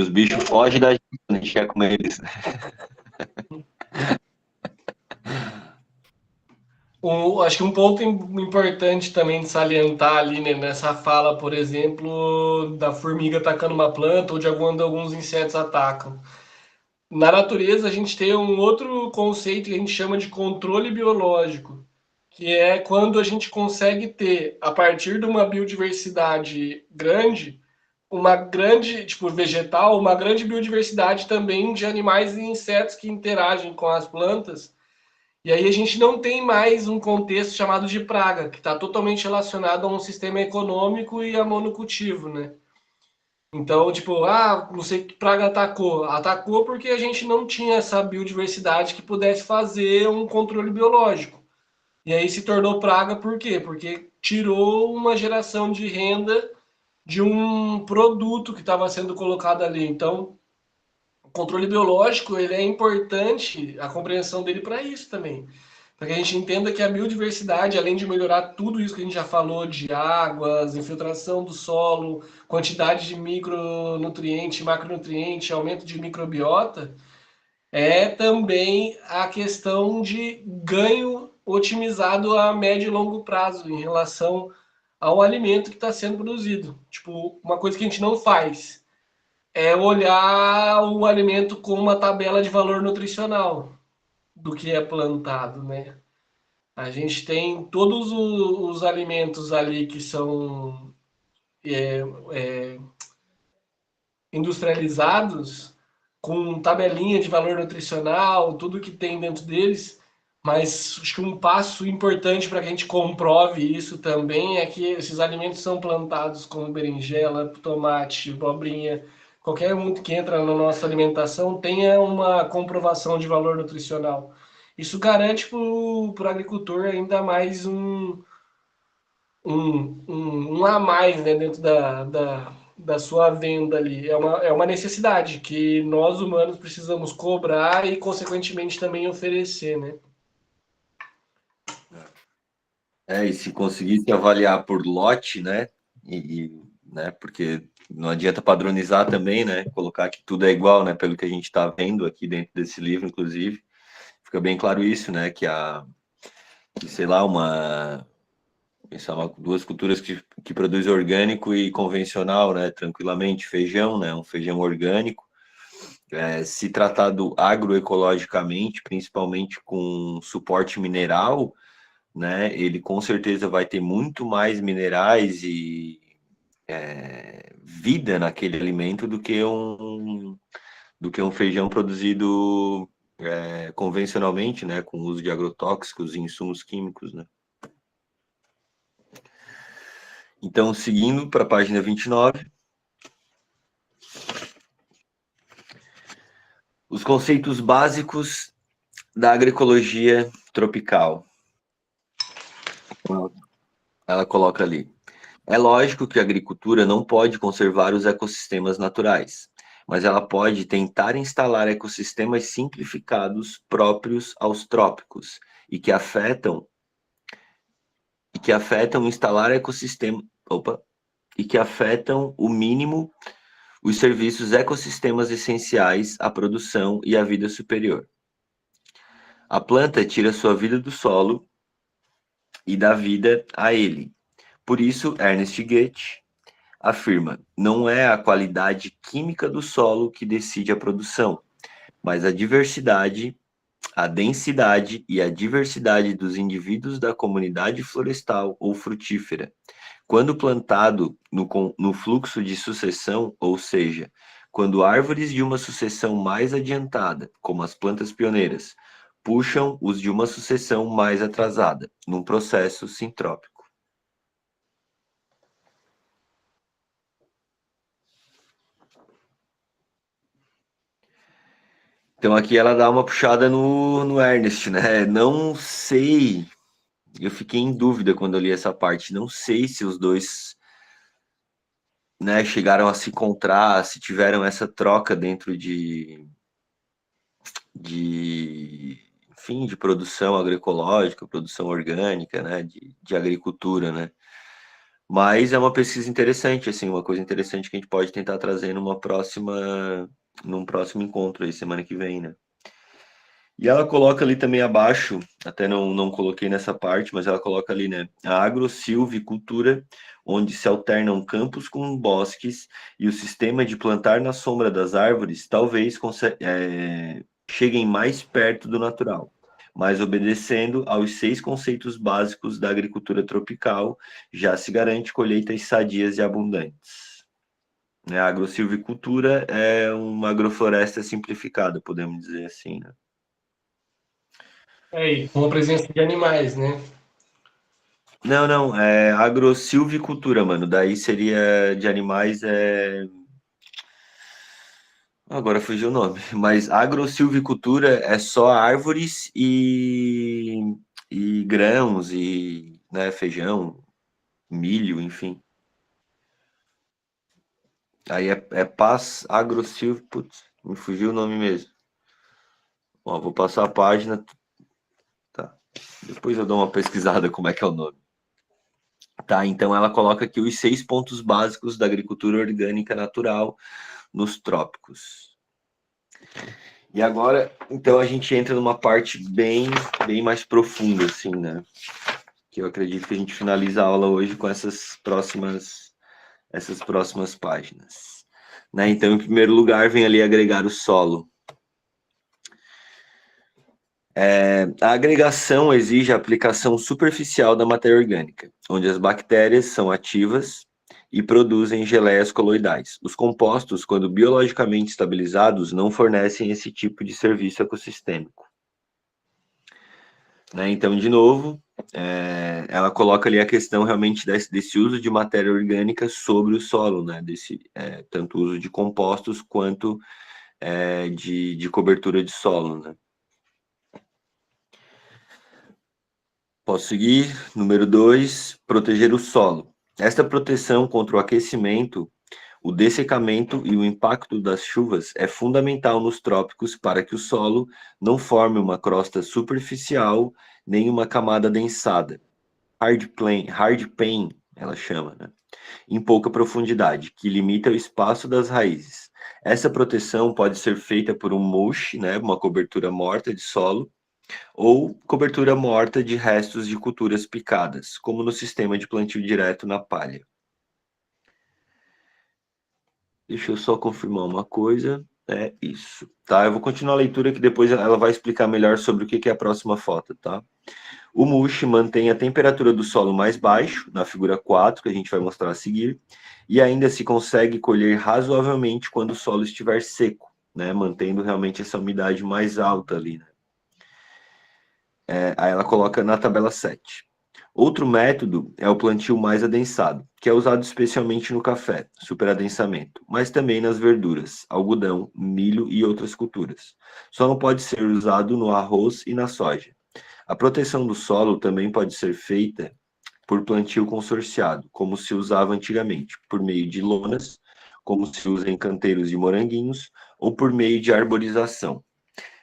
bichos, fogem da gente quando a gente quer comer eles, né? acho que um ponto importante também de salientar ali, né, nessa fala, por exemplo, da formiga atacando uma planta ou de quando alguns insetos atacam. Na natureza, a gente tem um outro conceito que a gente chama de controle biológico, que é quando a gente consegue ter, a partir de uma biodiversidade grande, uma grande, tipo, vegetal, uma grande biodiversidade também de animais e insetos que interagem com as plantas. E aí a gente não tem mais um contexto chamado de praga, que está totalmente relacionado a um sistema econômico e a monocultivo, né? Então, tipo, não sei que praga atacou. Atacou porque a gente não tinha essa biodiversidade que pudesse fazer um controle biológico. E aí se tornou praga por quê? Porque tirou uma geração de renda de um produto que estava sendo colocado ali. Então, o controle biológico, ele é importante, a compreensão dele para isso também. Para que a gente entenda que a biodiversidade, além de melhorar tudo isso que a gente já falou, de águas, infiltração do solo, quantidade de micronutriente, macronutriente, aumento de microbiota, é também a questão de ganho otimizado a médio e longo prazo em relação ao alimento que está sendo produzido. Tipo, uma coisa que a gente não faz é olhar o alimento com uma tabela de valor nutricional do que é plantado, né? A gente tem todos os alimentos ali que são industrializados com tabelinha de valor nutricional, tudo que tem dentro deles, mas acho que um passo importante para que a gente comprove isso também é que esses alimentos são plantados como berinjela, tomate, abobrinha, qualquer um que entra na nossa alimentação tenha uma comprovação de valor nutricional. Isso garante para o agricultor ainda mais um a mais, né, dentro da sua venda ali. É uma necessidade que nós humanos precisamos cobrar e, consequentemente, também oferecer, né? E se conseguisse avaliar por lote, né? Né? Porque não adianta padronizar também, né? Colocar que tudo é igual, né? Pelo que a gente está vendo aqui dentro desse livro, inclusive, fica bem claro isso, né? Sei lá, duas culturas que produzem orgânico e convencional, né? Tranquilamente, feijão, né? Um feijão orgânico. Se tratado agroecologicamente, principalmente com suporte mineral, né? Ele com certeza vai ter muito mais minerais e vida naquele alimento do que um feijão produzido convencionalmente, né? Com o uso de agrotóxicos e insumos químicos, né? Então, seguindo para a página 29. Os conceitos básicos da agroecologia tropical. Ela coloca ali. É lógico que a agricultura não pode conservar os ecossistemas naturais, mas ela pode tentar instalar ecossistemas simplificados próprios aos trópicos e que afetam instalar e que afetam o mínimo os serviços ecossistemas essenciais à produção e à vida superior. A planta tira sua vida do solo e dá vida a ele. Por isso, Ernest Goethe afirma: não é a qualidade química do solo que decide a produção, mas a diversidade, a densidade e a diversidade dos indivíduos da comunidade florestal ou frutífera. Quando plantado no fluxo de sucessão, ou seja, quando árvores de uma sucessão mais adiantada, como as plantas pioneiras, puxam os de uma sucessão mais atrasada, num processo sintrópico. Então aqui ela dá uma puxada no Ernest, né? Não sei, eu fiquei em dúvida quando eu li essa parte. Não sei se os dois, né, chegaram a se encontrar, se tiveram essa troca dentro enfim, de produção agroecológica, produção orgânica, né, de agricultura, né? Mas é uma pesquisa interessante, assim, uma coisa interessante que a gente pode tentar trazer num próximo encontro aí, semana que vem, né? E ela coloca ali também abaixo, até não coloquei nessa parte, mas ela coloca ali, né? A agrosilvicultura, onde se alternam campos com bosques, e o sistema de plantar na sombra das árvores talvez cheguem mais perto do natural, mas obedecendo aos 6 conceitos básicos da agricultura tropical, já se garante colheitas sadias e abundantes. A agrosilvicultura é uma agrofloresta simplificada, podemos dizer assim, né? E com a presença de animais, né? Não, é agrosilvicultura, mano. Daí seria de animais, agora fugiu o nome. Mas agrosilvicultura é só árvores e grãos e, né, feijão, milho, enfim. Aí é paz agrosilv... Putz, me fugiu o nome mesmo. Ó, vou passar a página. Tá. Depois eu dou uma pesquisada como é que é o nome. Tá, então ela coloca aqui os 6 pontos básicos da agricultura orgânica natural nos trópicos. E agora, então, a gente entra numa parte bem mais profunda, assim, né? Que eu acredito que a gente finaliza a aula hoje com essas próximas páginas. Né? Então, em primeiro lugar, vem ali agregar o solo. A agregação exige a aplicação superficial da matéria orgânica, onde as bactérias são ativas e produzem geleias coloidais. Os compostos, quando biologicamente estabilizados, não fornecem esse tipo de serviço ecossistêmico. Né? Então, de novo, ela coloca ali a questão realmente desse uso de matéria orgânica sobre o solo, né? Tanto uso de compostos quanto de cobertura de solo, né? Posso seguir? Número 2, proteger o solo. Esta proteção contra o aquecimento, o dessecamento e o impacto das chuvas é fundamental nos trópicos para que o solo não forme uma crosta superficial nem uma camada densada. Hard pain, ela chama, né? Em pouca profundidade, que limita o espaço das raízes. Essa proteção pode ser feita por um mulch, né, uma cobertura morta de solo, ou cobertura morta de restos de culturas picadas, como no sistema de plantio direto na palha. Deixa eu só confirmar uma coisa. É isso, tá? Eu vou continuar a leitura que depois ela vai explicar melhor sobre o que é a próxima foto, tá? O mulch mantém a temperatura do solo mais baixo, na figura 4, que a gente vai mostrar a seguir, e ainda se consegue colher razoavelmente quando o solo estiver seco, né? Mantendo realmente essa umidade mais alta ali, né? Aí ela coloca na tabela 7. Outro método é o plantio mais adensado, que é usado especialmente no café, superadensamento, mas também nas verduras, algodão, milho e outras culturas. Só não pode ser usado no arroz e na soja. A proteção do solo também pode ser feita por plantio consorciado, como se usava antigamente, por meio de lonas, como se usa em canteiros de moranguinhos, ou por meio de arborização,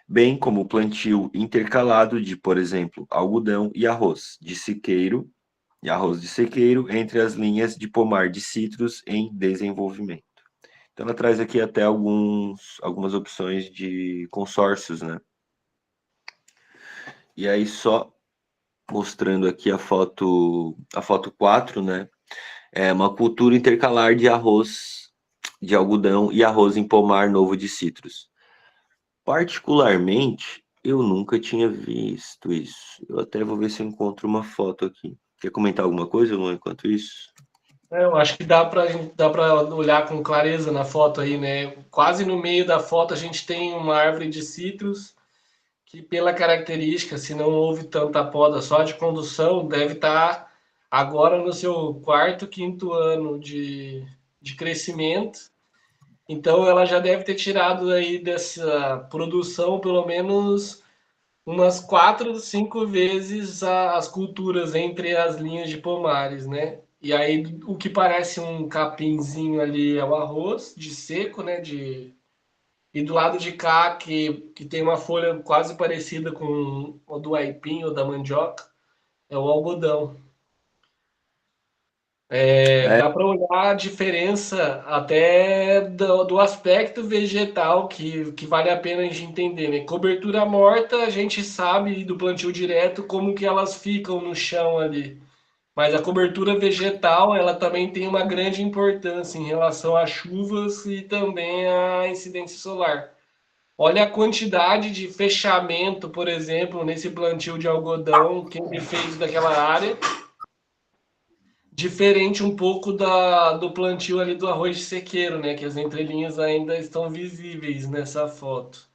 bem como o plantio intercalado de, por exemplo, algodão e arroz de sequeiro entre as linhas de pomar de citros em desenvolvimento. Então ela traz aqui até algumas opções de consórcios, né? E aí só mostrando aqui a foto 4, né? É uma cultura intercalar de arroz de algodão e arroz em pomar novo de citros. Particularmente, eu nunca tinha visto isso. Eu até vou ver se eu encontro uma foto aqui. Quer comentar alguma coisa, Luan, enquanto isso? Eu acho que dá para olhar com clareza na foto aí, né? Quase no meio da foto a gente tem uma árvore de citros que, pela característica, se não houve tanta poda só de condução, deve estar agora no seu quarto, quinto ano de crescimento. Então ela já deve ter tirado aí dessa produção pelo menos umas 4, 5 vezes as culturas entre as linhas de pomares, né? E aí o que parece um capinzinho ali é o arroz de seco, né? E do lado de cá, que tem uma folha quase parecida com o do aipim ou da mandioca, é o algodão. É, Dá para olhar a diferença até do aspecto vegetal que vale a pena a gente entender, né? Cobertura morta, a gente sabe do plantio direto como que elas ficam no chão ali. Mas a cobertura vegetal, ela também tem uma grande importância em relação às chuvas e também à incidência solar. Olha a quantidade de fechamento, por exemplo, nesse plantio de algodão que ele fez daquela área, diferente um pouco do plantio ali do arroz de sequeiro, né? Que as entrelinhas ainda estão visíveis nessa foto.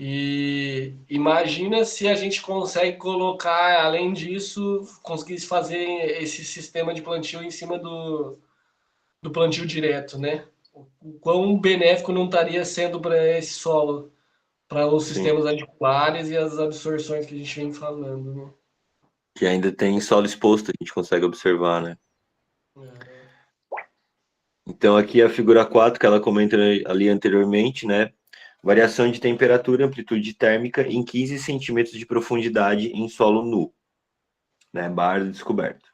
E imagina se a gente consegue colocar, além disso, conseguisse fazer esse sistema de plantio em cima do plantio direto, né? O quão benéfico não estaria sendo para esse solo, para os sim. sistemas radiculares e as absorções que a gente vem falando, né? Que ainda tem solo exposto, a gente consegue observar, né? Então aqui a figura 4, que ela comenta ali anteriormente, né? Variação de temperatura e amplitude térmica em 15 centímetros de profundidade em solo nu, né? Barra descoberto.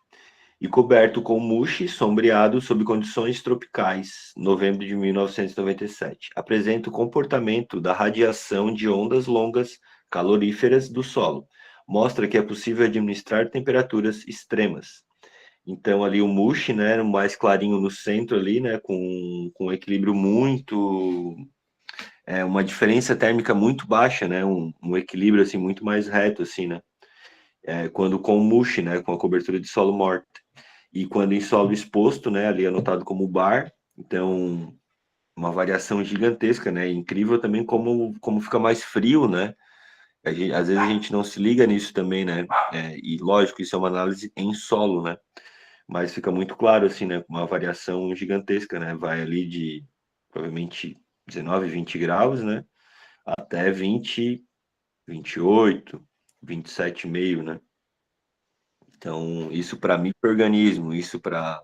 E coberto com mulch sombreado sob condições tropicais, novembro de 1997. Apresenta o comportamento da radiação de ondas longas caloríferas do solo. Mostra que é possível administrar temperaturas extremas. Então ali o mulch, né, mais clarinho no centro ali, né, com um equilíbrio muito, uma diferença térmica muito baixa, né, um equilíbrio assim muito mais reto assim, né, quando com o mulch, né, com a cobertura de solo morto. E quando em solo exposto, né, ali anotado como bar, então uma variação gigantesca, né, incrível também como fica mais frio, né, às vezes a gente não se liga nisso também, né, e lógico, isso é uma análise em solo, né, mas fica muito claro, assim, né, uma variação gigantesca, né, vai ali de, provavelmente, 19, 20 graus, né, até 20, 28, 27,5, né. Então, isso para micro-organismo, isso para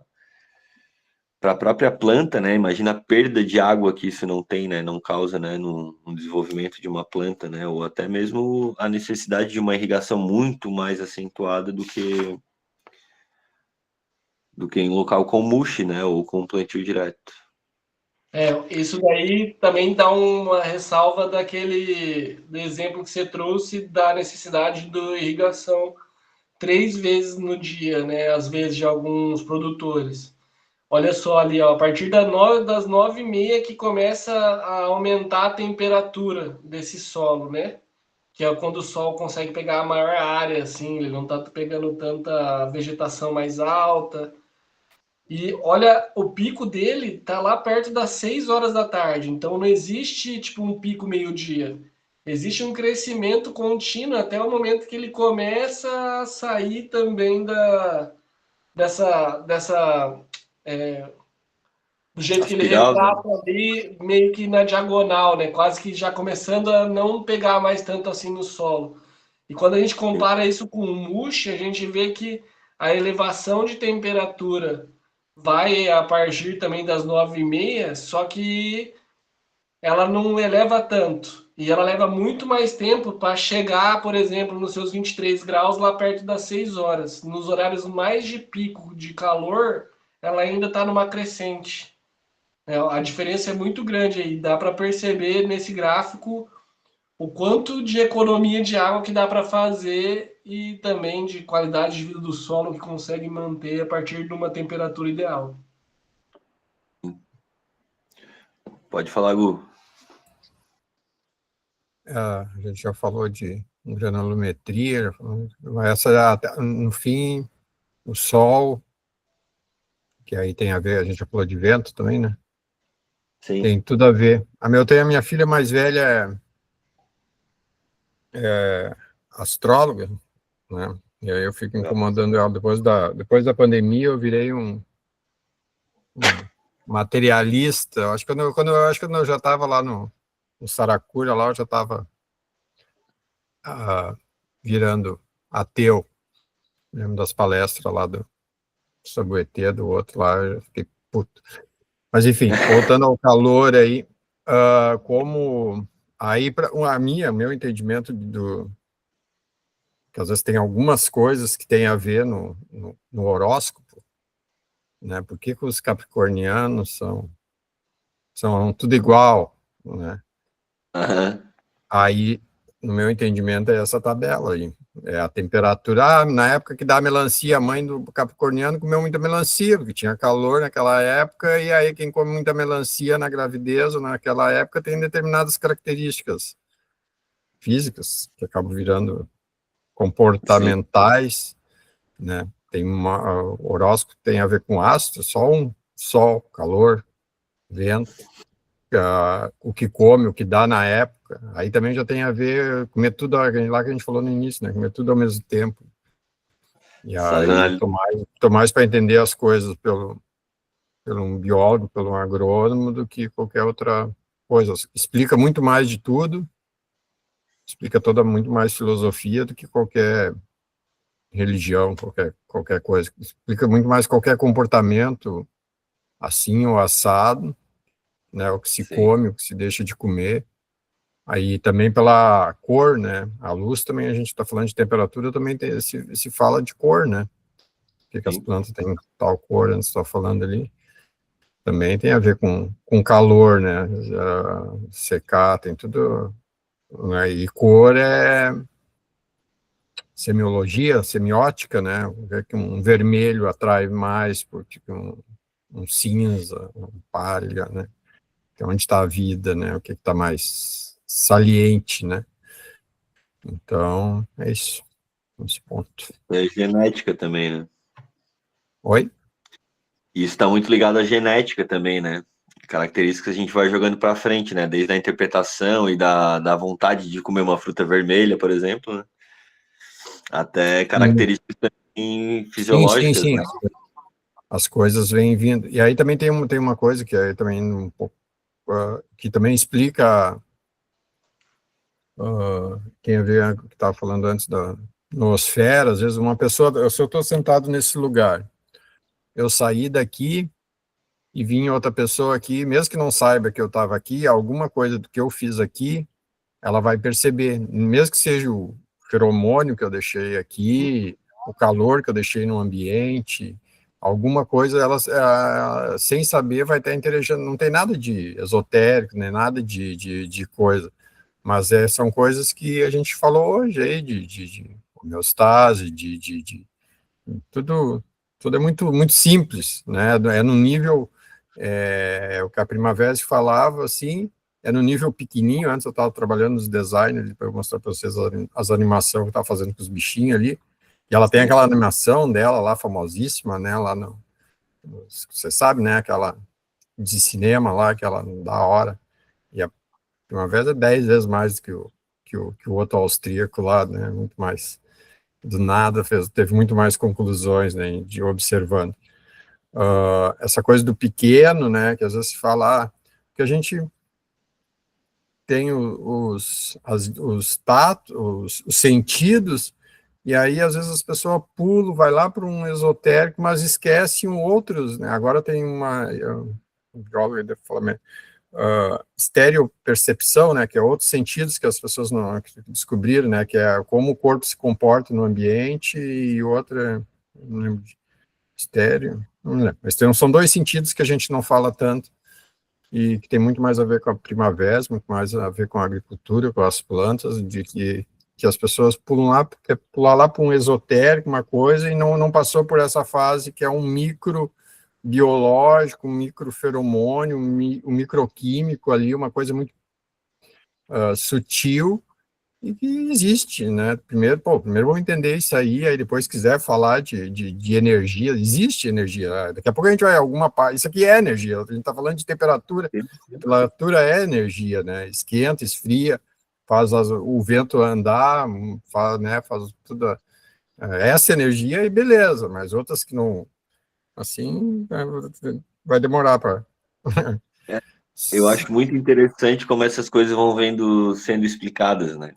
a própria planta, né? Imagina a perda de água que isso não tem, né? Não causa, né? No desenvolvimento de uma planta, né? Ou até mesmo a necessidade de uma irrigação muito mais acentuada do que em local com mulch, né? Ou com plantio direto. Isso daí também dá uma ressalva do exemplo que você trouxe da necessidade de irrigação 3 vezes no dia, né? Às vezes de alguns produtores. Olha só ali, ó, a partir das 9h30 que começa a aumentar a temperatura desse solo, né? Que é quando o sol consegue pegar a maior área, assim, ele não está pegando tanta vegetação mais alta. E olha, o pico dele tá lá perto das 6 horas da tarde, então não existe tipo um pico meio-dia. Existe um crescimento contínuo até o momento que ele começa a sair também dessa do jeito que ele Aspirado, né? retrata ali, meio que na diagonal, né? Quase que já começando a não pegar mais tanto assim no solo. E quando a gente compara isso com o mulch, a gente vê que a elevação de temperatura vai a partir também das 9h30, só que ela não eleva tanto. E ela leva muito mais tempo para chegar, por exemplo, nos seus 23 graus lá perto das 6 horas. Nos horários mais de pico de calor, ela ainda está numa crescente. A diferença é muito grande aí. Dá para perceber nesse gráfico o quanto de economia de água que dá para fazer e também de qualidade de vida do solo que consegue manter a partir de uma temperatura ideal. Pode falar, Gu. A gente já falou de granulometria, essa, no fim, o sol, que aí tem a ver, a gente já falou de vento também, né? Sim. Tem tudo a ver. A minha filha mais velha é astróloga, né? E aí eu fico incomodando ela. Depois da pandemia, eu virei um materialista. Acho que quando eu já estava lá no Saracura, lá eu já estava virando ateu. Lembro das palestras lá sobre o ET, do outro lá, eu fiquei puto. Mas enfim, voltando ao calor aí, como aí para meu entendimento que às vezes tem algumas coisas que tem a ver no horóscopo, né? Por que os capricornianos são tudo igual, né? Uhum. Aí, no meu entendimento, é essa tabela aí. É a temperatura. Na época que dá melancia, a mãe do capricorniano comeu muita melancia, porque tinha calor naquela época, e aí quem come muita melancia na gravidez ou naquela época tem determinadas características físicas que acabam virando comportamentais, né? O horóscopo tem a ver com astros, sol, calor, vento, o que come, o que dá na época. Aí também já tem a ver, comer tudo lá que a gente falou no início, né? Comer tudo ao mesmo tempo. E aí, tô mais para entender as coisas pelo um biólogo, pelo um agrônomo, do que qualquer outra coisa. Explica muito mais de tudo, explica muito mais filosofia do que qualquer religião, qualquer coisa. Explica muito mais qualquer comportamento, assim ou assado, né? O que se come, o que se deixa de comer. Aí também pela cor, né? A luz também, a gente está falando de temperatura, também se fala de cor, né? Que as plantas têm tal cor, a gente está falando ali. Também tem a ver com calor, né? Secar, tem tudo. Né? E cor é semiótica, né? Que um vermelho atrai mais, porque um cinza, um palha, né? Que é onde está a vida, né? O que está mais saliente, né? Então, é isso. Esse ponto. É genética também, né? Oi? E isso está muito ligado à genética também, né? Características que a gente vai jogando para frente, né? Desde a interpretação e da vontade de comer uma fruta vermelha, por exemplo, né? Até características fisiológicas. Sim. Né? As coisas vêm vindo. E aí também tem uma coisa que é também um pouco, que também explica, tem a ver com o que estava falando antes noosfera, às vezes uma pessoa, se eu estou sentado nesse lugar, eu saí daqui e vinha outra pessoa aqui, mesmo que não saiba que eu estava aqui, alguma coisa do que eu fiz aqui, ela vai perceber, mesmo que seja o feromônio que eu deixei aqui, o calor que eu deixei no ambiente, alguma coisa, ela, sem saber, vai estar interagindo, não tem nada de esotérico, nem nada de coisa, mas são coisas que a gente falou hoje aí, de homeostase, tudo é muito simples, né? É no nível, o que a Primavera falava, assim, é no nível pequenininho. Antes eu estava trabalhando nos design, para eu mostrar para vocês as animações que eu estava fazendo com os bichinhos ali, e ela tem aquela animação dela lá, famosíssima, né? Lá você sabe, né? Aquela de cinema lá, aquela da hora, e a Primavera é 10 vezes mais do que o outro austríaco lá, né? Muito mais do nada, teve muito mais conclusões, né, de observando. Essa coisa do pequeno, né, que às vezes se fala, que a gente tem os tatos, os sentidos, e aí às vezes as pessoas pulam, vai lá para um esotérico, mas esquecem outros, né, agora tem uma bióloga fala, estereopercepção, né, que é outros sentidos que as pessoas não descobriram, né, que é como o corpo se comporta no ambiente, e outra, não lembro, estéreo, não lembro, mas são dois sentidos que a gente não fala tanto, e que tem muito mais a ver com a primavera, muito mais a ver com a agricultura, com as plantas, de que as pessoas pular lá para um esotérico, uma coisa, e não passou por essa fase que é um micro biológico, um microferomônio, um microquímico ali, uma coisa muito sutil, e que existe, né? Primeiro vamos entender isso aí depois quiser falar de energia, existe energia, daqui a pouco a gente vai alguma parte, isso aqui é energia, a gente está falando de temperatura é energia, né? Esquenta, esfria, faz o vento andar, faz tudo, essa energia, e beleza, mas outras que não, assim, vai demorar para... Eu acho muito interessante como essas coisas vão sendo explicadas, né?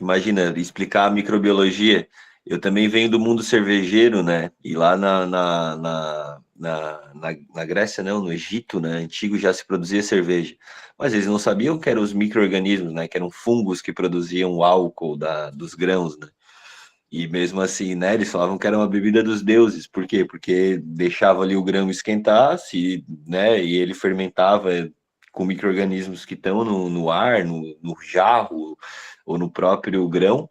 Imagina, explicar a microbiologia. Eu também venho do mundo cervejeiro, né? E lá na Grécia, não, no Egito, né? Antigo já se produzia cerveja. Mas eles não sabiam que eram os micro-organismos, né? Que eram fungos que produziam o álcool dos grãos, né? E mesmo assim, né, eles falavam que era uma bebida dos deuses. Por quê? Porque deixava ali o grão esquentar, né, e ele fermentava com micro-organismos que estão no ar, no jarro, ou no próprio grão,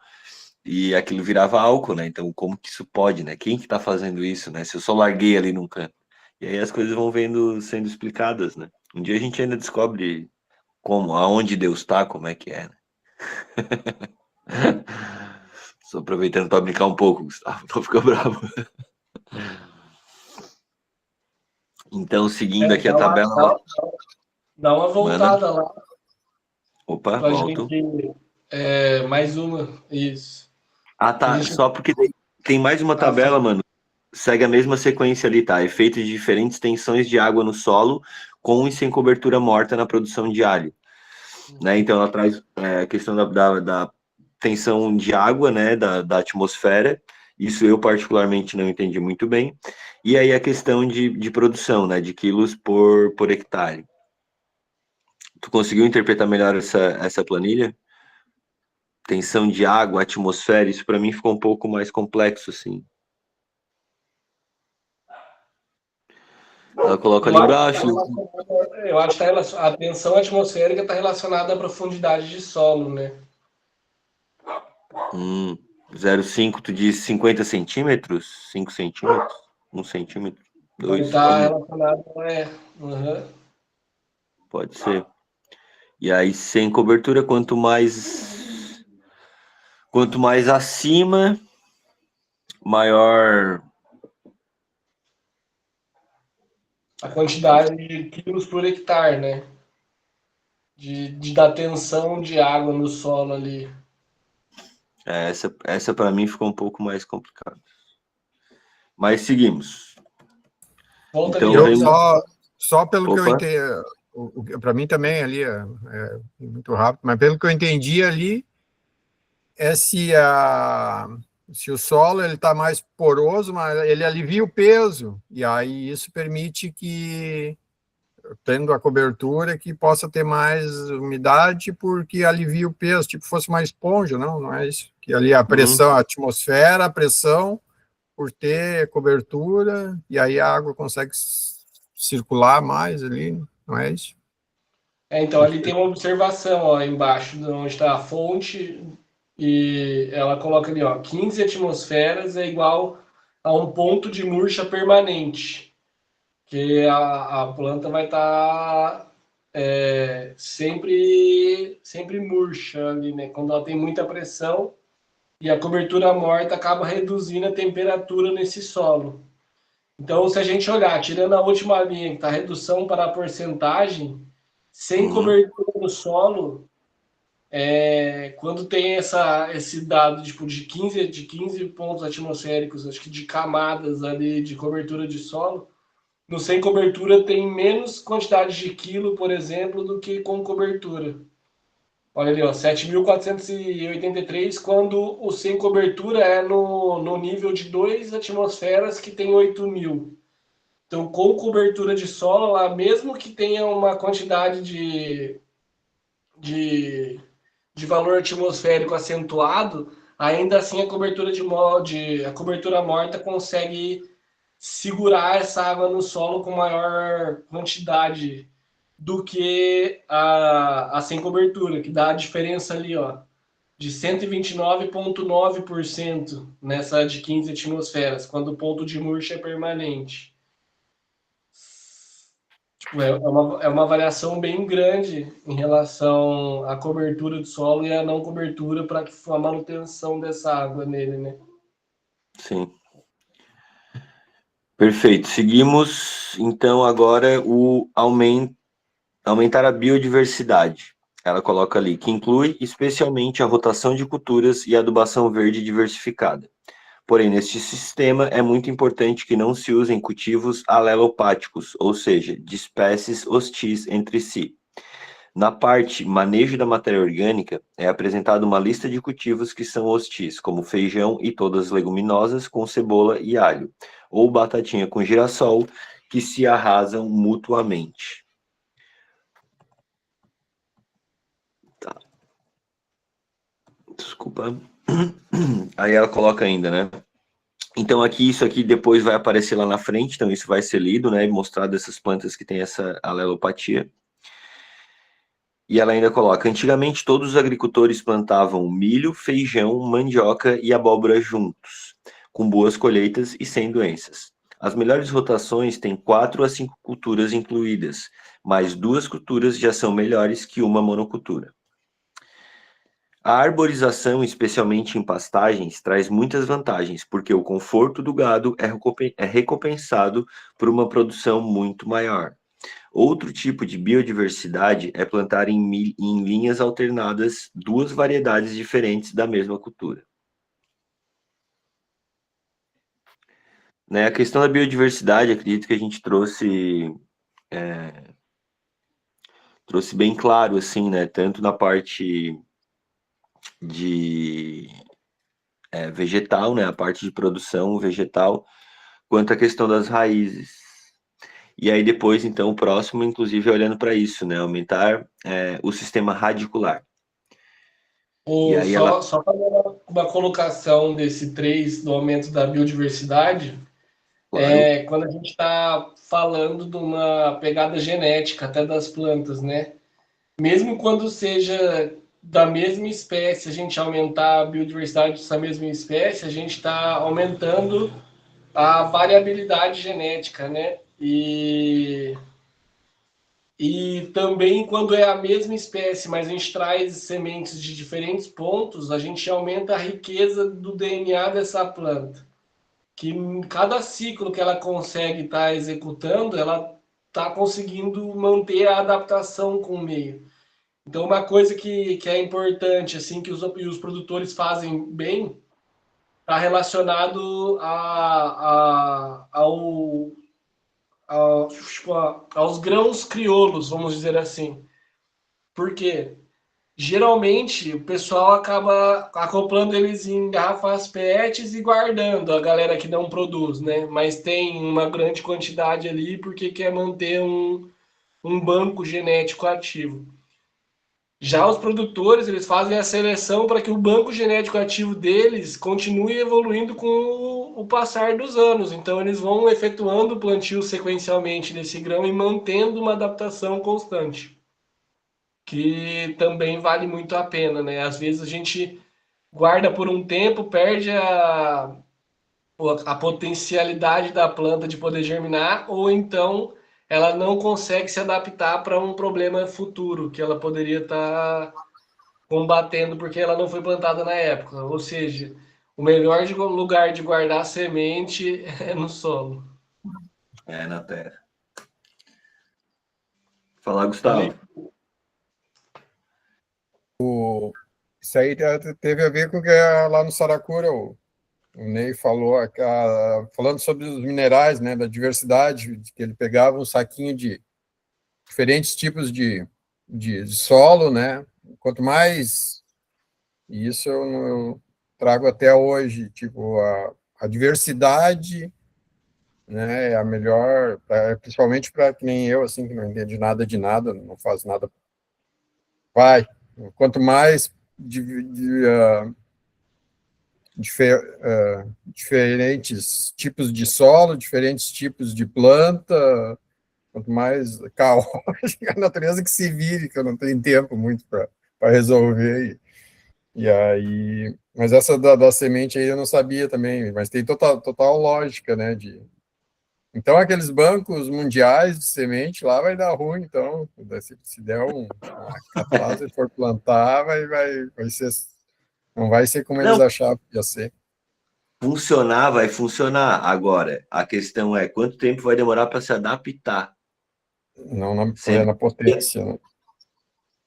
e aquilo virava álcool, né? Então, como que isso pode, né? Quem que tá fazendo isso, né? Se eu só larguei ali num canto. E aí as coisas vão sendo explicadas, né? Um dia a gente ainda descobre aonde Deus está, como é que é, né? Só aproveitando para brincar um pouco, Gustavo, não fica bravo. Então, seguindo aqui a tabela. Dá uma voltada lá. Opa, pra volto. Gente, mais uma, isso. Ah, tá. Só porque tem mais uma tabela, mano. Segue a mesma sequência ali, tá? Efeito de diferentes tensões de água no solo, com e sem cobertura morta na produção de alho. Né? Então, ela traz a questão da tensão de água, né? Da atmosfera. Isso eu particularmente não entendi muito bem. E aí a questão de produção, né? De quilos por hectare. Tu conseguiu interpretar melhor essa planilha? Tensão de água, atmosfera, isso para mim ficou um pouco mais complexo, assim. Ela coloca ali embaixo. Eu acho que a tensão atmosférica está relacionada à profundidade de solo, né? 0,5, tu diz 50 centímetros? 5 centímetros? 1 centímetro? 2? Está relacionado, Pode ser. E aí, sem cobertura, quanto mais acima, maior a quantidade de quilos por hectare, né? Da tensão de água no solo ali. Essa para mim ficou um pouco mais complicada. Mas seguimos. Volta então, ali. Só pelo que eu entendi, para mim também ali é muito rápido, mas pelo que eu entendi ali, Se o solo ele está mais poroso, mas ele alivia o peso, e aí isso permite que, tendo a cobertura, que possa ter mais umidade, porque alivia o peso, tipo fosse uma esponja, não é isso? Que ali a pressão, a atmosfera, a pressão, por ter cobertura, e aí a água consegue circular mais ali, não é isso? Então ali tem uma observação, ó, embaixo de onde está a fonte, e ela coloca ali, ó, 15 atmosferas é igual a um ponto de murcha permanente, que a planta vai estar sempre murcha ali, né? Quando ela tem muita pressão e a cobertura morta acaba reduzindo a temperatura nesse solo. Então, se a gente olhar, tirando a última linha, que está redução para a porcentagem, sem cobertura no solo, quando tem esse dado tipo, de 15 pontos atmosféricos, acho que de camadas ali de cobertura de solo, no sem cobertura tem menos quantidade de quilo, por exemplo, do que com cobertura. Olha ali, ó, 7.483, quando o sem cobertura é no nível de 2 atmosferas, que tem 8.000. Então, com cobertura de solo, lá, mesmo que tenha uma quantidade de valor atmosférico acentuado, ainda assim a cobertura morta consegue segurar essa água no solo com maior quantidade do que a sem cobertura, que dá a diferença ali, ó, de 129,9% nessa de 15 atmosferas, quando o ponto de murcha é permanente. Tipo, é uma variação bem grande em relação à cobertura do solo e à não cobertura para a manutenção dessa água nele, né? Sim. Perfeito. Seguimos, então, agora o aumentar a biodiversidade. Ela coloca ali, que inclui especialmente a rotação de culturas e a adubação verde diversificada. Porém, neste sistema é muito importante que não se usem cultivos alelopáticos, ou seja, de espécies hostis entre si. Na parte manejo da matéria orgânica, é apresentada uma lista de cultivos que são hostis, como feijão e todas as leguminosas com cebola e alho, ou batatinha com girassol, que se arrasam mutuamente. Tá. Desculpa. Aí ela coloca ainda, né? Então aqui, isso aqui depois vai aparecer lá na frente, então isso vai ser lido, né? E mostrado essas plantas que têm essa alelopatia. E ela ainda coloca: antigamente todos os agricultores plantavam milho, feijão, mandioca e abóbora juntos, com boas colheitas e sem doenças. As melhores rotações têm 4 a 5 culturas incluídas, mas 2 culturas já são melhores que uma monocultura. A arborização, especialmente em pastagens, traz muitas vantagens, porque o conforto do gado é recompensado por uma produção muito maior. Outro tipo de biodiversidade é plantar em linhas alternadas 2 variedades diferentes da mesma cultura. Né, a questão da biodiversidade, acredito que a gente trouxe bem claro, assim, né, tanto na parte de vegetal, né, a parte de produção vegetal, quanto a questão das raízes. E aí depois, então, o próximo, inclusive, olhando para isso, né, aumentar o sistema radicular. E aí Só para uma colocação desse 3 do aumento da biodiversidade, claro, quando a gente está falando de uma pegada genética até das plantas, né? Mesmo quando seja da mesma espécie, a gente aumentar a biodiversidade dessa mesma espécie, a gente está aumentando a variabilidade genética, né? E também quando é a mesma espécie, mas a gente traz sementes de diferentes pontos, a gente aumenta a riqueza do DNA dessa planta. Que em cada ciclo que ela consegue estar executando, ela está conseguindo manter a adaptação com o meio. Então, uma coisa que é importante, assim, que os produtores fazem bem, está relacionado tipo, aos grãos crioulos, vamos dizer assim. Por quê? Geralmente, o pessoal acaba acoplando eles em garrafas PETs e guardando, a galera que não produz, né? Mas tem uma grande quantidade ali porque quer manter um banco genético ativo. Já os produtores, eles fazem a seleção para que o banco genético ativo deles continue evoluindo com o passar dos anos. Então, eles vão efetuando o plantio sequencialmente desse grão e mantendo uma adaptação constante, que também vale muito a pena, né? Às vezes a gente guarda por um tempo, perde a potencialidade da planta de poder germinar, ou então ela não consegue se adaptar para um problema futuro que ela poderia estar combatendo porque ela não foi plantada na época. Ou seja, o melhor lugar de guardar semente é no solo. É, na terra. Fala, Falei. Gustavo. Isso aí teve a ver com o que lá no Saracura o Ney falou, falando sobre os minerais, né, da diversidade, que ele pegava um saquinho de diferentes tipos de solo, né? Quanto mais, e isso eu trago até hoje, tipo, a diversidade, né, é a melhor, principalmente para que nem eu, assim, que não entende nada de nada, não faz nada, vai. Quanto mais diferentes tipos de solo, diferentes tipos de planta, quanto mais caótica a natureza que se vire, que eu não tenho tempo muito para resolver. E aí, mas essa da semente aí eu não sabia também, mas tem total lógica, né? Então, aqueles bancos mundiais de semente lá vai dar ruim, então, se der uma catarse e for plantar, vai ser, não vai ser como eles Não, achavam que ia ser. funcionar vai funcionar. Agora, a questão é quanto tempo vai demorar para se adaptar. Não Sendo na que, potência, né?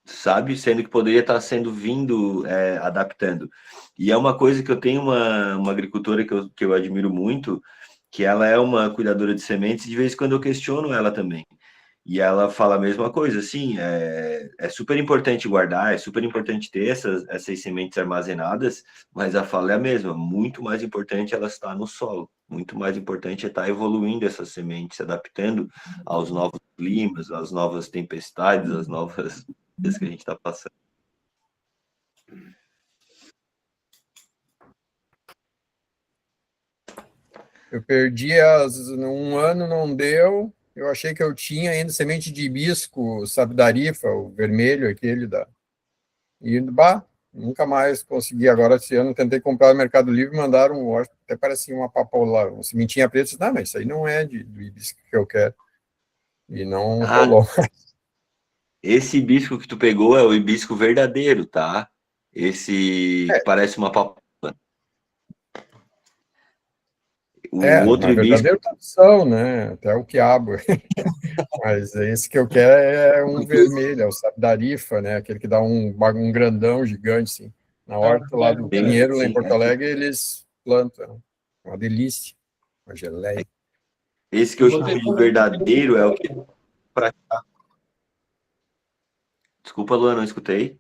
sabe, sendo que poderia estar sendo vindo adaptando. E é uma coisa que eu tenho uma agricultora que eu admiro muito, que ela é uma cuidadora de sementes, e de vez em quando eu questiono ela também. E ela fala a mesma coisa, assim, é super importante guardar, é super importante ter essas sementes armazenadas, mas a fala é a mesma, muito mais importante ela estar no solo, muito mais importante é estar evoluindo essas sementes, se adaptando aos novos climas, às novas tempestades, às novas coisas que a gente está passando. Eu perdi um ano, não deu. Eu achei que eu tinha ainda semente de hibisco, sabidarifa, o vermelho, aquele da. E, bah, nunca mais consegui. Agora, esse ano, tentei comprar no Mercado Livre, mandaram, até parecia uma papoula, uma sementinha preta. Não, mas isso aí não é do hibisco que eu quero. E não Ah, rolou. esse hibisco que tu pegou é o hibisco verdadeiro, tá? Esse que parece uma papoula. O outro Na hibisco. verdadeira tradução, né? Até o quiabo. Mas esse que eu quero é um vermelho, é o sabidarifa, né? Aquele que dá um grandão gigante, assim. Na horta lá do Pinheiro, lá em Sim, Porto Alegre, eles plantam. Uma delícia, uma geleia. esse que Eu eu vou chamo ter de verdadeiro é o que. Desculpa, Luan, não escutei.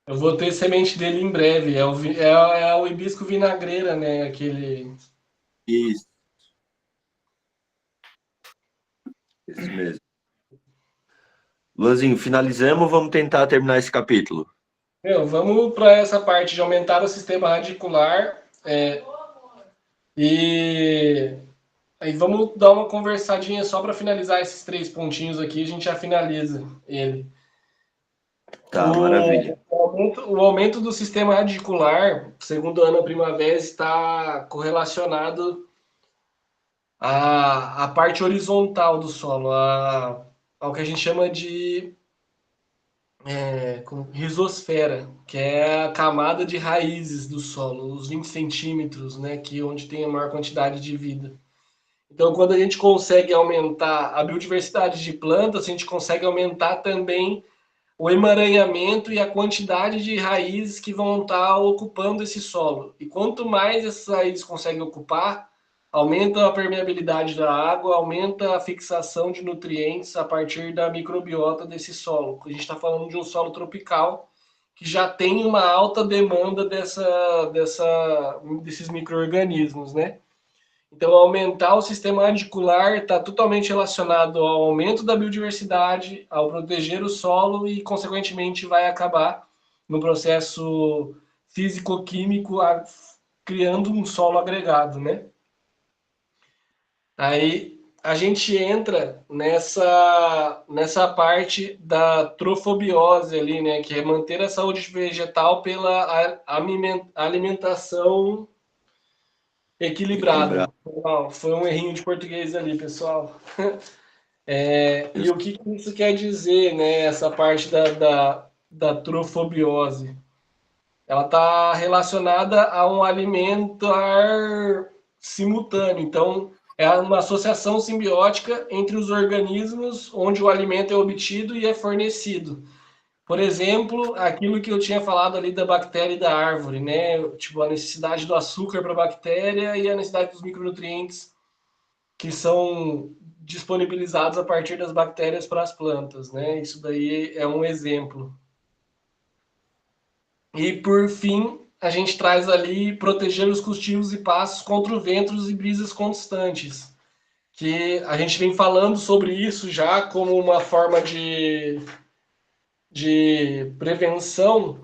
Eu vou ter semente dele em breve. É o hibisco vinagreira, né? Aquele. Isso, esse mesmo. Luanzinho, finalizamos, vamos tentar terminar esse capítulo. Vamos para essa parte de aumentar o sistema radicular. E aí vamos dar uma conversadinha só para finalizar esses 3 pontinhos aqui. A gente já finaliza ele. Tá, maravilha. O aumento do sistema radicular, segundo a Ana Primavera, está correlacionado à parte horizontal do solo, ao que a gente chama de rizosfera, que é a camada de raízes do solo, os 20 centímetros, né, que é onde tem a maior quantidade de vida. Então, quando a gente consegue aumentar a biodiversidade de plantas, a gente consegue aumentar também o emaranhamento e a quantidade de raízes que vão estar ocupando esse solo. E quanto mais essas raízes conseguem ocupar, aumenta a permeabilidade da água, aumenta a fixação de nutrientes a partir da microbiota desse solo. A gente está falando de um solo tropical, que já tem uma alta demanda desses micro-organismos, né? Então, aumentar o sistema radicular está totalmente relacionado ao aumento da biodiversidade, ao proteger o solo e, consequentemente, vai acabar no processo físico-químico criando um solo agregado, né? Aí a gente entra nessa parte da trofobiose ali, né? Que é manter a saúde vegetal pela alimentação equilibrada. Foi um errinho de português ali, pessoal. E o que isso quer dizer, né? Essa parte da trofobiose. Ela está relacionada a um alimentar simultâneo. Então, é uma associação simbiótica entre os organismos onde o alimento é obtido e é fornecido. Por exemplo, aquilo que eu tinha falado ali da bactéria e da árvore, né? Tipo, a necessidade do açúcar para a bactéria e a necessidade dos micronutrientes que são disponibilizados a partir das bactérias para as plantas, né? Isso daí é um exemplo. E, por fim, a gente traz ali proteger os cultivos e pastos contra ventos e brisas constantes, que a gente vem falando sobre isso já como uma forma de prevenção.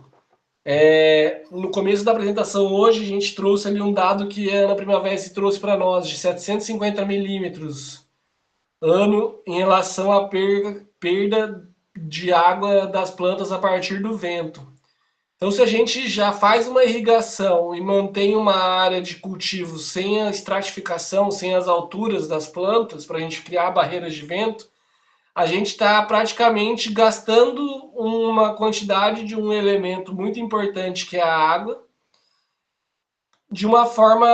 No começo da apresentação hoje, a gente trouxe ali um dado que a Ana Primavera trouxe para nós, de 750 milímetros ano em relação à perda de água das plantas a partir do vento. Então, se a gente já faz uma irrigação e mantém uma área de cultivo sem a estratificação, sem as alturas das plantas, para a gente criar barreiras de vento, a gente está praticamente gastando uma quantidade de um elemento muito importante, que é a água, de uma forma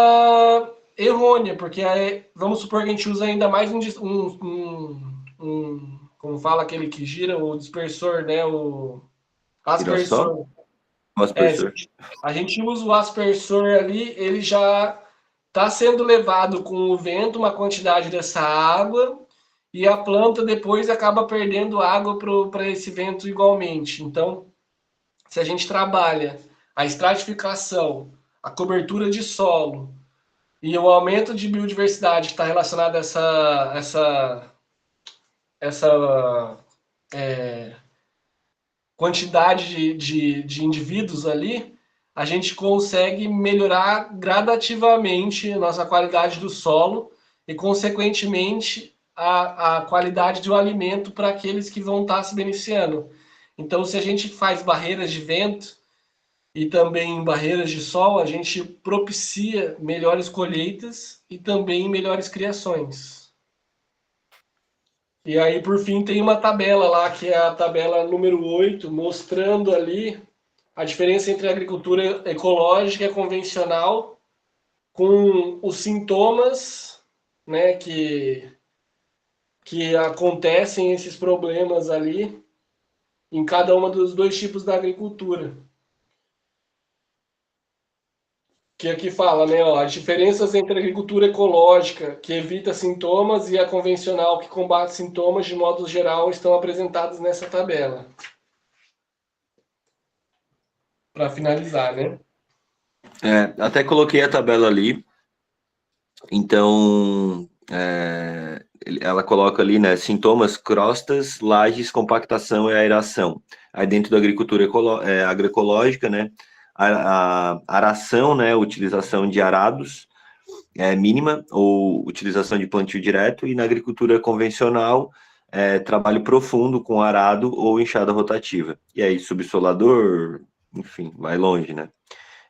errônea, porque vamos supor que a gente usa ainda mais como fala aquele que gira, o dispersor, né? O aspersor. A gente usa o aspersor ali, ele já está sendo levado com o vento uma quantidade dessa água e a planta depois acaba perdendo água para esse vento igualmente. Então, se a gente trabalha a estratificação, a cobertura de solo e o aumento de biodiversidade que está relacionado a essa quantidade de indivíduos ali, a gente consegue melhorar gradativamente a nossa qualidade do solo e, consequentemente, a qualidade do alimento para aqueles que vão estar se beneficiando. Então, se a gente faz barreiras de vento e também barreiras de sol, a gente propicia melhores colheitas e também melhores criações. E aí, por fim, tem uma tabela lá, que é a tabela número 8, mostrando ali a diferença entre a agricultura ecológica e a convencional, com os sintomas, né, que acontecem esses problemas ali em cada uma dos dois tipos da agricultura. Que aqui fala, né, ó, as diferenças entre a agricultura ecológica, que evita sintomas, e a convencional, que combate sintomas, de modo geral, estão apresentadas nessa tabela. Para finalizar, né? Até coloquei a tabela ali. Então, ela coloca ali, né, sintomas, crostas, lajes, compactação e aeração. Aí dentro da agricultura agroecológica, né, a aração, né, utilização de arados mínima ou utilização de plantio direto, e na agricultura convencional, trabalho profundo com arado ou enxada rotativa. E aí subsolador, enfim, vai longe, né?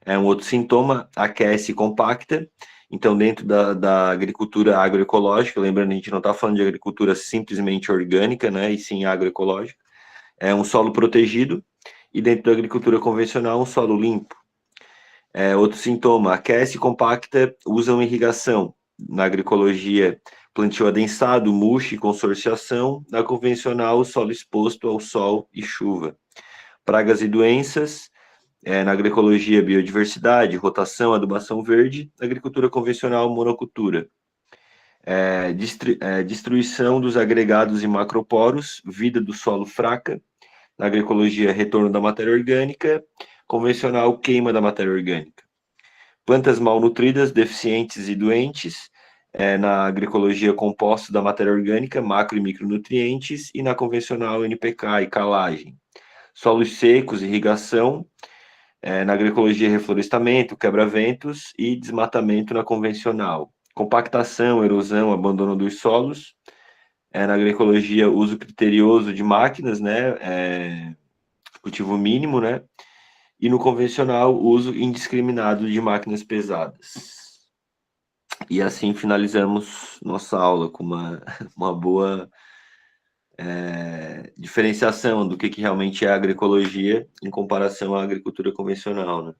Um outro sintoma, aquece e compacta. Então, dentro da agricultura agroecológica, lembrando, a gente não está falando de agricultura simplesmente orgânica, né, e sim agroecológica, é um solo protegido, e dentro da agricultura convencional, um solo limpo. Outro sintoma, aquece e compacta, usam irrigação. Na agroecologia, plantio adensado, mulch e consorciação. Na convencional, solo exposto ao sol e chuva. Pragas e doenças, na agroecologia, biodiversidade, rotação, adubação verde. Na agricultura convencional, monocultura. Destruição dos agregados e macroporos, vida do solo fraca. Na agroecologia, retorno da matéria orgânica. Convencional, queima da matéria orgânica. Plantas mal nutridas, deficientes e doentes. Na agroecologia, compostos da matéria orgânica, macro e micronutrientes. E na convencional, NPK e calagem. Solos secos, irrigação. Na agroecologia, reflorestamento, quebra-ventos e desmatamento na convencional. Compactação, erosão, abandono dos solos. Na agroecologia, uso criterioso de máquinas, né? Cultivo mínimo, né? E no convencional, uso indiscriminado de máquinas pesadas. E assim finalizamos nossa aula com uma boa diferenciação do que realmente é a agroecologia em comparação à agricultura convencional, né?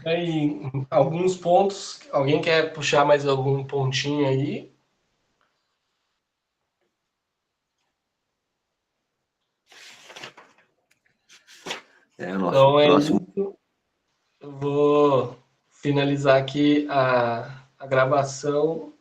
Aí, alguns pontos, alguém quer puxar mais algum pontinho aí? O nosso Então é próximo. isso. Eu vou finalizar aqui a gravação